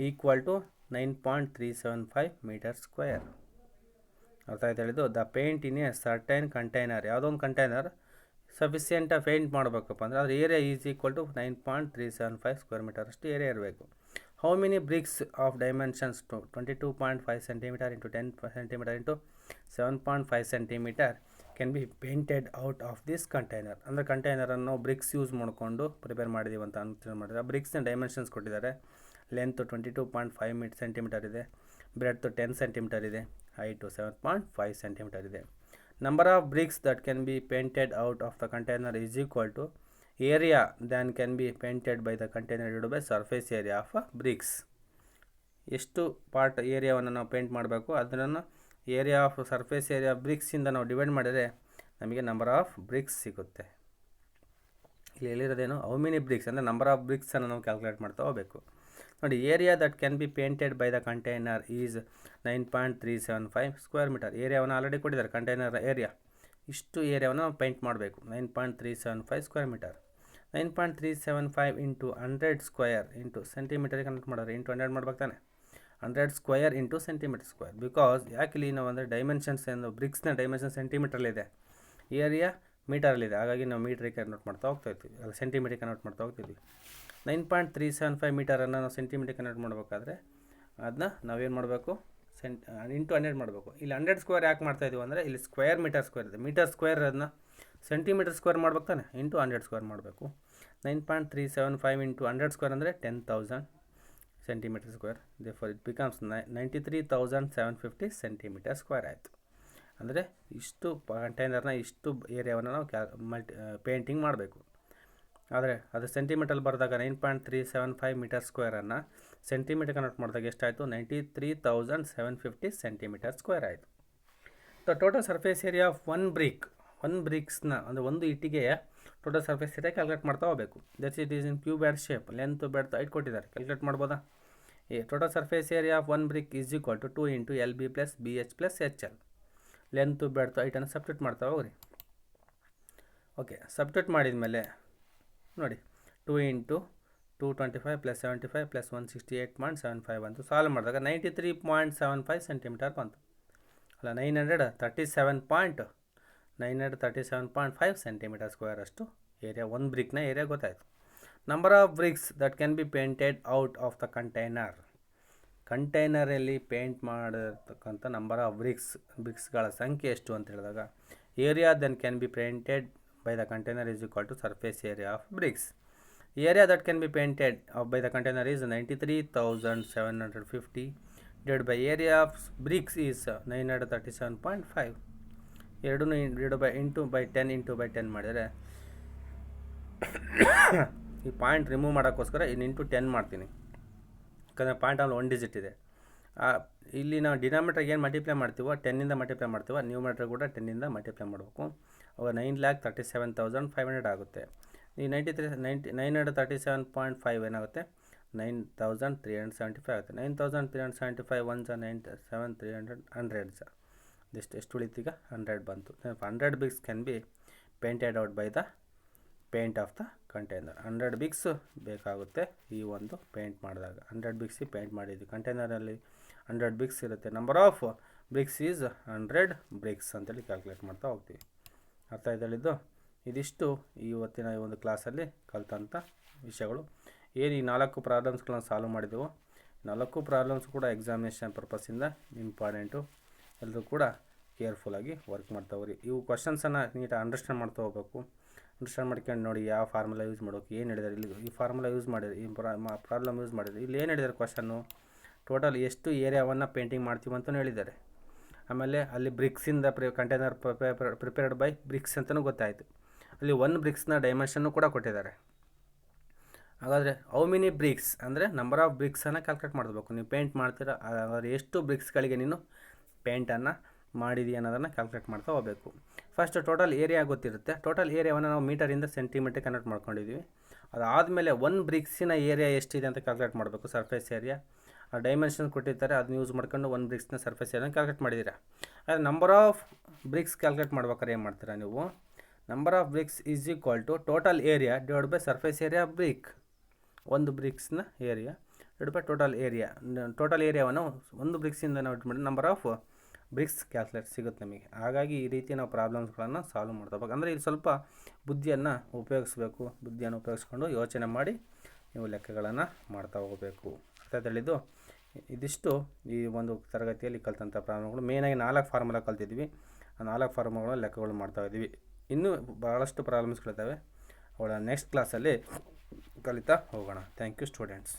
equal to 9.375 metre square. ಅರ್ಥ ಆಯ್ತು ಹೇಳಿದ್ದು. The paint in a certain container, ಯಾವುದೋ ಒಂದು ಕಂಟೈನರ್ ಸಫಿಷಿಯೆಂಟಾಗಿ ಪೇಂಟ್ ಮಾಡಬೇಕಪ್ಪ ಅಂದರೆ ಅದ್ರ area is equal to 9.375 square metre ಅಷ್ಟು ಏರಿಯಾ ಇರಬೇಕು. How many bricks of dimensions 22.5 centimetre into 10 centimetre into 7.5 centimetre can be painted out of this container. ಅಂದರೆ ಕಂಟೈನರನ್ನು BRICS use ಮಾಡಿಕೊಂಡು ಪ್ರಿಪೇರ್ ಮಾಡಿದ್ದೀವಿ ಅಂತ ಅನ್ಕೊಂಡು ಮಾಡಿದರೆ ಆ ಬ್ರಿಕ್ಸ್ನ ಡೈಮೆನ್ಷನ್ಸ್ ಕೊಟ್ಟಿದ್ದಾರೆ. ಲೆಂತ್ 22.5 ಸೆಂಟಿಮೀಟರ್ ಇದೆ, ಬ್ರೆಡ್ತ್ 10 ಸೆಂಟಿಮೀಟರ್ ಇದೆ, ಹೈಟು 7.5 ಸೆಂಟಿಮೀಟರ್ ಇದೆ. Number of bricks that can be painted out of the container is equal to area than can be painted by the container divided by surface area of bricks. ಎಷ್ಟು part ಏರಿಯಾವನ್ನು ನಾವು paint ಮಾಡಬೇಕು ಅದನ್ನು area of surface area ಬ್ರಿಕ್ಸಿಂದ ನಾವು divide ಮಾಡಿದರೆ ನಮಗೆ number of BRICS ಸಿಗುತ್ತೆ. ಇಲ್ಲಿ ಹೇಳಿರೋದೇನು ಹೌ ಮೆನಿ ಬ್ರಿಕ್ಸ್ ಅಂದರೆ ನಂಬರ್ ಆಫ್ ಬ್ರಿಕ್ಸನ್ನು ನಾವು ಕ್ಯಾಲ್ಕುಲೇಟ್ ಮಾಡ್ತಾ ಹೋಗಬೇಕು. ನೋಡಿ, area that can be painted by the container is 9.375 square metre. ಏರಿಯಾವನ್ನು ಆಲ್ರೆಡಿ ಕೊಟ್ಟಿದ್ದಾರೆ, ಕಂಟೈನರ್ ಏರಿಯಾ. ಇಷ್ಟು ಏರಿಯಾವನ್ನು ನಾವು ಪೇಂಟ್ ಮಾಡಬೇಕು. 9.375 square metre. 9.375 into 100 square into ಸೆಂಟಿಮೀಟರಿಗೆ ಕನ್ವರ್ಟ್ ಮಾಡೋರು, ಇಂಟು 100 ಮಾಡ್ಬೇಕು ತಾನೆ. 100 square into centimetre square. Because ಯಾಕೆ ಇಲ್ಲಿ ನಾವು ಅಂದರೆ ಡೈಮೆನ್ಷನ್ಸ್ ಏನು, ಬ್ರಿಕ್ಸ್ನ ಡೈಮೆನ್ಷನ್ ಸೆಂಟಿಮೀಟ್ರಲ್ಲಿದೆ, ಏರಿಯಾ ಮೀಟರಲ್ಲಿದೆ. ಹಾಗಾಗಿ ನಾವು ಮೀಟ್ರಿಗೆ ಕನ್ವರ್ಟ್ ಮಾಡ್ತಾ ಹೋಗ್ತಾಯಿದ್ವಿ, ಅಲ್ಲ ಸೆಂಟಿಮೀಟ್ರಿಗೆ ಕನ್ವರ್ಟ್ ಮಾಡ್ತಾ ಹೋಗ್ತಿದ್ವಿ. 9.375 ಮೀಟರನ್ನು ನಾವು ಸೆಂಟಿಮೀಟ್ರಿಗೆ ಕನ್ವರ್ಟ್ ಮಾಡಬೇಕಾದ್ರೆ ಅದನ್ನ ನಾವೇನು ಮಾಡಬೇಕು, ಇಂಟು 100 ಮಾಡಬೇಕು. ಇಲ್ಲಿ 100 ಸ್ಕ್ವೇರ್ ಯಾಕೆ ಮಾಡ್ತಾಯಿದ್ದೀವಿ ಅಂದರೆ ಇಲ್ಲಿ ಸ್ಕ್ವೇರ್ ಮೀಟರ್ ಸ್ಕ್ವೇರ್ ಇದೆ. ಮೀಟರ್ ಸ್ಕ್ವೇರ್ ಅದನ್ನ ಸೆಂಟಿಮೀಟರ್ ಸ್ಕ್ವೇರ್ ಮಾಡ್ಬೇಕು ತಾನೆ, ಇಂಟು 100 ಸ್ಕ್ವೇರ್ ಮಾಡಬೇಕು. 9.375 ಇಂಟು 100 ಸ್ಕ್ವೇರ್ ಅಂದರೆ 10,000 centimetre square. Therefore it becomes 93,750 centimetre square ಆಯಿತು. ಅಂದರೆ ಇಷ್ಟು ಕಂಟೈನರ್ನ ಇಷ್ಟು ಏರಿಯಾವನ್ನು ನಾವು ಪೇಂಟಿಂಗ್ ಮಾಡಬೇಕು. ಆದರೆ ಅದು ಸೆಂಟಿಮೀಟರ್ ಬರೆದಾಗ 9.375 ಮೀಟರ್ ಸ್ಕ್ವೇರನ್ನು ಸೆಂಟಿಮೀಟರ್ ಕನ್ವರ್ಟ್ ಮಾಡಿದಾಗ ಎಷ್ಟಾಯಿತು, 93,750 ಸೆಂಟಿಮೀಟರ್ ಸ್ಕ್ವೇರ್ ಆಯಿತು. The total surface area of one ಬ್ರಿಕ್ಸ್ನ ಅಂದರೆ ಒಂದು ಇಟ್ಟಿಗೆಯ ಟೋಟಲ್ ಸರ್ಫೇಸ್ ಏರಿಯಾ ಕ್ಯಾಲ್ಕುಲೇಟ್ ಮಾಡ್ತಾ ಹೋಗಬೇಕು. That's it is in cuboid shape. Length breadth height ಕೊಟ್ಟಿದ್ದಾರೆ, ಕ್ಯಾಲ್ಕುಲೇಟ್ ಮಾಡ್ಬೋದಾ. Total surface area of 1 brick is equal to 2 into LB plus BH plus HL. Length breadth ಹೈಟನ್ನು substitute ಮಾಡ್ತಾ ಹೋಗ್ರಿ. Okay, substitute ಮಾಡಿದ ಮೇಲೆ ನೋಡಿ, 2 ಇಂಟು 225 ಪ್ಲಸ್ 75 ಪ್ಲಸ್ 168.75 ಬಂತು. Solve ಮಾಡಿದಾಗ 93.75 ಸೆಂಟಿಮೀಟರ್ ಬಂತು. ಅಲ್ಲ, 937.5 ಸೆಂಟಿಮೀಟರ್ ಸ್ಕ್ವೇರ್ ಅಷ್ಟು ಏರಿಯಾ, ಒಂದು ಬ್ರಿಕ್ನ ಏರಿಯಾ ಗೊತ್ತಾಯಿತು. Number of bricks that can be painted out of the container. ಕಂಟೈನರಲ್ಲಿ ಪೇಂಟ್ ಮಾಡಿರ್ತಕ್ಕಂಥ ನಂಬರ್ ಆಫ್ ಬ್ರಿಕ್ಸ್ಗಳ ಸಂಖ್ಯೆ ಎಷ್ಟು ಅಂತ ಹೇಳಿದಾಗ area then can be painted by the container is equal to surface area of bricks. Area that can be painted by the container is 93,750 divided by area of bricks is 937.5. ಎರಡೂ into by 10 ಮಾಡಿದರೆ ಈ point remove ಮಾಡೋಕ್ಕೋಸ್ಕರ into 10 ಮಾಡ್ತೀನಿ, ಯಾಕಂದರೆ point ಅಲ್ಲಿ 1 digit ಇದೆ. ಇಲ್ಲಿ ನಾವು ಡಿನಾಮಿನೇಟರ್ಗೆ ಏನು ಮಲ್ಟಿಪ್ಲೈ ಮಾಡ್ತೀವೋ 10ಇಂದ ಮಲ್ಟಿಪ್ಲೈ ಮಾಡ್ತೀವೋ, ನ್ಯೂಮರೇಟರ್ ಕೂಡ 10ಇಂದ ಮಲ್ಟಿಪ್ಲೈ ಮಾಡಬೇಕು. ಅವಾಗ 9,37,500 ಆಗುತ್ತೆ. ಈ 937.5 ಏನಾಗುತ್ತೆ, 9,375 ಆಗುತ್ತೆ. 9,375 1 9,700 100 ಎಷ್ಟು ಉಳಿತೀಗ 100 ಬಂತು. 100 bricks can be painted out by the paint of the container. 100 bricks ಬೇಕಾಗುತ್ತೆ ಈ ಒಂದು ಪೇಂಟ್ ಮಾಡಿದಾಗ. 100 ಬ್ರಿಕ್ಸಿಗೆ ಪೇಂಟ್ ಮಾಡಿದ್ವಿ. ಕಂಟೈನರಲ್ಲಿ 100 ಬ್ರಿಕ್ಸ್ ಇರುತ್ತೆ. Number of bricks is 100 bricks ಅಂತೇಳಿ ಕ್ಯಾಲ್ಕುಲೇಟ್ ಮಾಡ್ತಾ ಹೋಗ್ತೀವಿ. ಅರ್ಥ ಇದಲ್ಲಿದ್ದು ಇದಿಷ್ಟು ಇವತ್ತಿನ ಈ ಒಂದು ಕ್ಲಾಸಲ್ಲಿ ಕಲಿತಂಥ ವಿಷಯಗಳು. ಏನು ಈ 4 ಪ್ರಾಬ್ಲಮ್ಸ್ಗಳನ್ನ ಸಾಲ್ವ್ ಮಾಡಿದೆವು. 4 ಪ್ರಾಬ್ಲಮ್ಸ್ ಕೂಡ ಎಕ್ಸಾಮಿನೇಷನ್ ಪರ್ಪಸ್ಸಿಂದ ಇಂಪಾರ್ಟೆಂಟು. ಎಲ್ಲರೂ ಕೂಡ ಕೇರ್ಫುಲ್ಲಾಗಿ ವರ್ಕ್ ಮಾಡ್ತಾ ಹೋಗ್ರಿ. ಇವು ಕ್ವಶನ್ಸನ್ನು ನೀಟಾಗಿ ಅಂಡರ್ಸ್ಟ್ಯಾಂಡ್ ಮಾಡ್ತಾ ಹೋಗಬೇಕು. ಅಂಡರ್ಸ್ಟ್ಯಾಂಡ್ ಮಾಡ್ಕೊಂಡು ನೋಡಿ ಯಾವ ಫಾರ್ಮುಲಾ ಯೂಸ್ ಮಾಡೋಕೆ, ಏನು ಹೇಳಿದ್ದಾರೆ ಇಲ್ಲಿ, ಈ ಫಾರ್ಮುಲಾ ಯೂಸ್ ಮಾಡಿರಿ, ಈ ಪ್ರಾಬ್ಲಮ್ ಯೂಸ್ ಮಾಡಿರಿ. ಇಲ್ಲಿ ಏನು ಹೇಳಿದ್ದಾರೆ ಕ್ವಶನ್ನು, ಟೋಟಲ್ ಎಷ್ಟು ಏರಿಯಾವನ್ನು ಪೇಂಟಿಂಗ್ ಮಾಡ್ತೀವಿ ಅಂತಲೂ ಹೇಳಿದ್ದಾರೆ. ಆಮೇಲೆ ಅಲ್ಲಿ ಬ್ರಿಕ್ಸಿಂದ ಕಂಟೈನರ್ ಪ್ರಿಪೇರ್ಡ್ ಬೈ ಬ್ರಿಕ್ಸ್ ಅಂತಲೂ ಗೊತ್ತಾಯಿತು. ಅಲ್ಲಿ 1 ಬ್ರಿಕ್ಸ್ನ ಡೈಮೆನ್ಷನ್ನು ಕೂಡ ಕೊಟ್ಟಿದ್ದಾರೆ. ಹಾಗಾದರೆ ಹೌ ಮೆನಿ ಬ್ರಿಕ್ಸ್ ಅಂದರೆ ನಂಬರ್ ಆಫ್ ಬ್ರಿಕ್ಸನ್ನು ಕ್ಯಾಲ್ಕುಲೇಟ್ ಮಾಡಬೇಕು. ನೀವು ಪೇಂಟ್ ಮಾಡ್ತೀರಾ, ಹಾಗಾದರೆ ಎಷ್ಟು ಬ್ರಿಕ್ಸ್ಗಳಿಗೆ ನೀನು ಪೇಂಟನ್ನು ಮಾಡಿದೀಯ ಅನ್ನೋದನ್ನು ಕ್ಯಾಲ್ಕುಲೇಟ್ ಮಾಡ್ತಾ ಹೋಗಬೇಕು. ಫಸ್ಟ್ ಟೋಟಲ್ ಏರಿಯಾ ಗೊತ್ತಿರುತ್ತೆ. ಟೋಟಲ್ ಏರಿಯಾವನ್ನು ನಾವು ಮೀಟರಿಂದ ಸೆಂಟಿಮೀಟರ್ ಕನ್ವರ್ಟ್ ಮಾಡ್ಕೊಂಡಿದ್ದೀವಿ. ಅದಾದಮೇಲೆ 1 ಬ್ರಿಕ್ಸಿನ ಏರಿಯಾ ಎಷ್ಟಿದೆ ಅಂತ ಕ್ಯಾಲ್ಕುಲೇಟ್ ಮಾಡಬೇಕು. ಸರ್ಫೇಸ್ ಏರಿಯಾ ಆ ಡೈಮೆನ್ಷನ್ ಕೊಟ್ಟಿರ್ತಾರೆ, ಅದನ್ನ ಯೂಸ್ ಮಾಡ್ಕೊಂಡು 1 ಬ್ರಿಕ್ಸ್ನ ಸರ್ಫೇಸ್ ಏರಿಯಾನ ಕ್ಯಾಲ್ಕುಲೇಟ್ ಮಾಡಿದ್ದೀರಾ. ಅದು ನಂಬರ್ ಆಫ್ ಬ್ರಿಕ್ಸ್ ಕ್ಯಾಲ್ಕುಲೇಟ್ ಮಾಡ್ಬೇಕಾದ್ರೆ ಏನು ಮಾಡ್ತೀರಾ ನೀವು, number of bricks is equal to total area divide by surface area brick. 1 ಬ್ರಿಕ್ಸ್ನ ಏರಿಯಾ ಡಿವೈಡ್ ಬೈ ಟೋಟಲ್ ಏರಿಯಾವನ್ನು 1 ಬ್ರಿಕ್ಸಿಂದ ನಾವು ಇಟ್ಟು ಮಾಡಿ ನಂಬರ್ ಆಫ್ ಬ್ರಿಕ್ಸ್ ಕ್ಯಾಲ್ಕುಲೇಟ್ ಸಿಗುತ್ತೆ ನಮಗೆ. ಹಾಗಾಗಿ ಈ ರೀತಿ ನಾವು ಪ್ರಾಬ್ಲಮ್ಸ್ಗಳನ್ನು ಸಾಲ್ವ್ ಮಾಡ್ತಾ ಹೋಗ್ಬೇಕು. ಅಂದರೆ ಇಲ್ಲಿ ಸ್ವಲ್ಪ ಬುದ್ಧಿಯನ್ನು ಉಪಯೋಗಿಸ್ಬೇಕು. ಬುದ್ಧಿಯನ್ನು ಉಪಯೋಗಿಸ್ಕೊಂಡು ಯೋಚನೆ ಮಾಡಿ ನೀವು ಲೆಕ್ಕಗಳನ್ನು ಮಾಡ್ತಾ ಹೋಗಬೇಕು. ಅರ್ಥ ತಿಳಿದು ಇದಿಷ್ಟು ಈ ಒಂದು ತರಗತಿಯಲ್ಲಿ ಕಲಿತಂಥ ಪ್ರಾಬ್ಲಮ್ಗಳು. ಮೇಯ್ನಾಗಿ 4 ಫಾರ್ಮುಲಾ ಕಲ್ತಿದ್ವಿ. ಆ 4 ಫಾರ್ಮುಲಾಗಳ ಲೆಕ್ಕಗಳು ಮಾಡ್ತಾ ಇದ್ದೀವಿ. ಇನ್ನೂ ಭಾಳಷ್ಟು ಪ್ರಾಬ್ಲಮ್ಸ್ಗಳಿದ್ದಾವೆ, ಅವುಗಳ ನೆಕ್ಸ್ಟ್ ಕ್ಲಾಸಲ್ಲಿ ಕಲಿತಾ ಹೋಗೋಣ. Thank you students.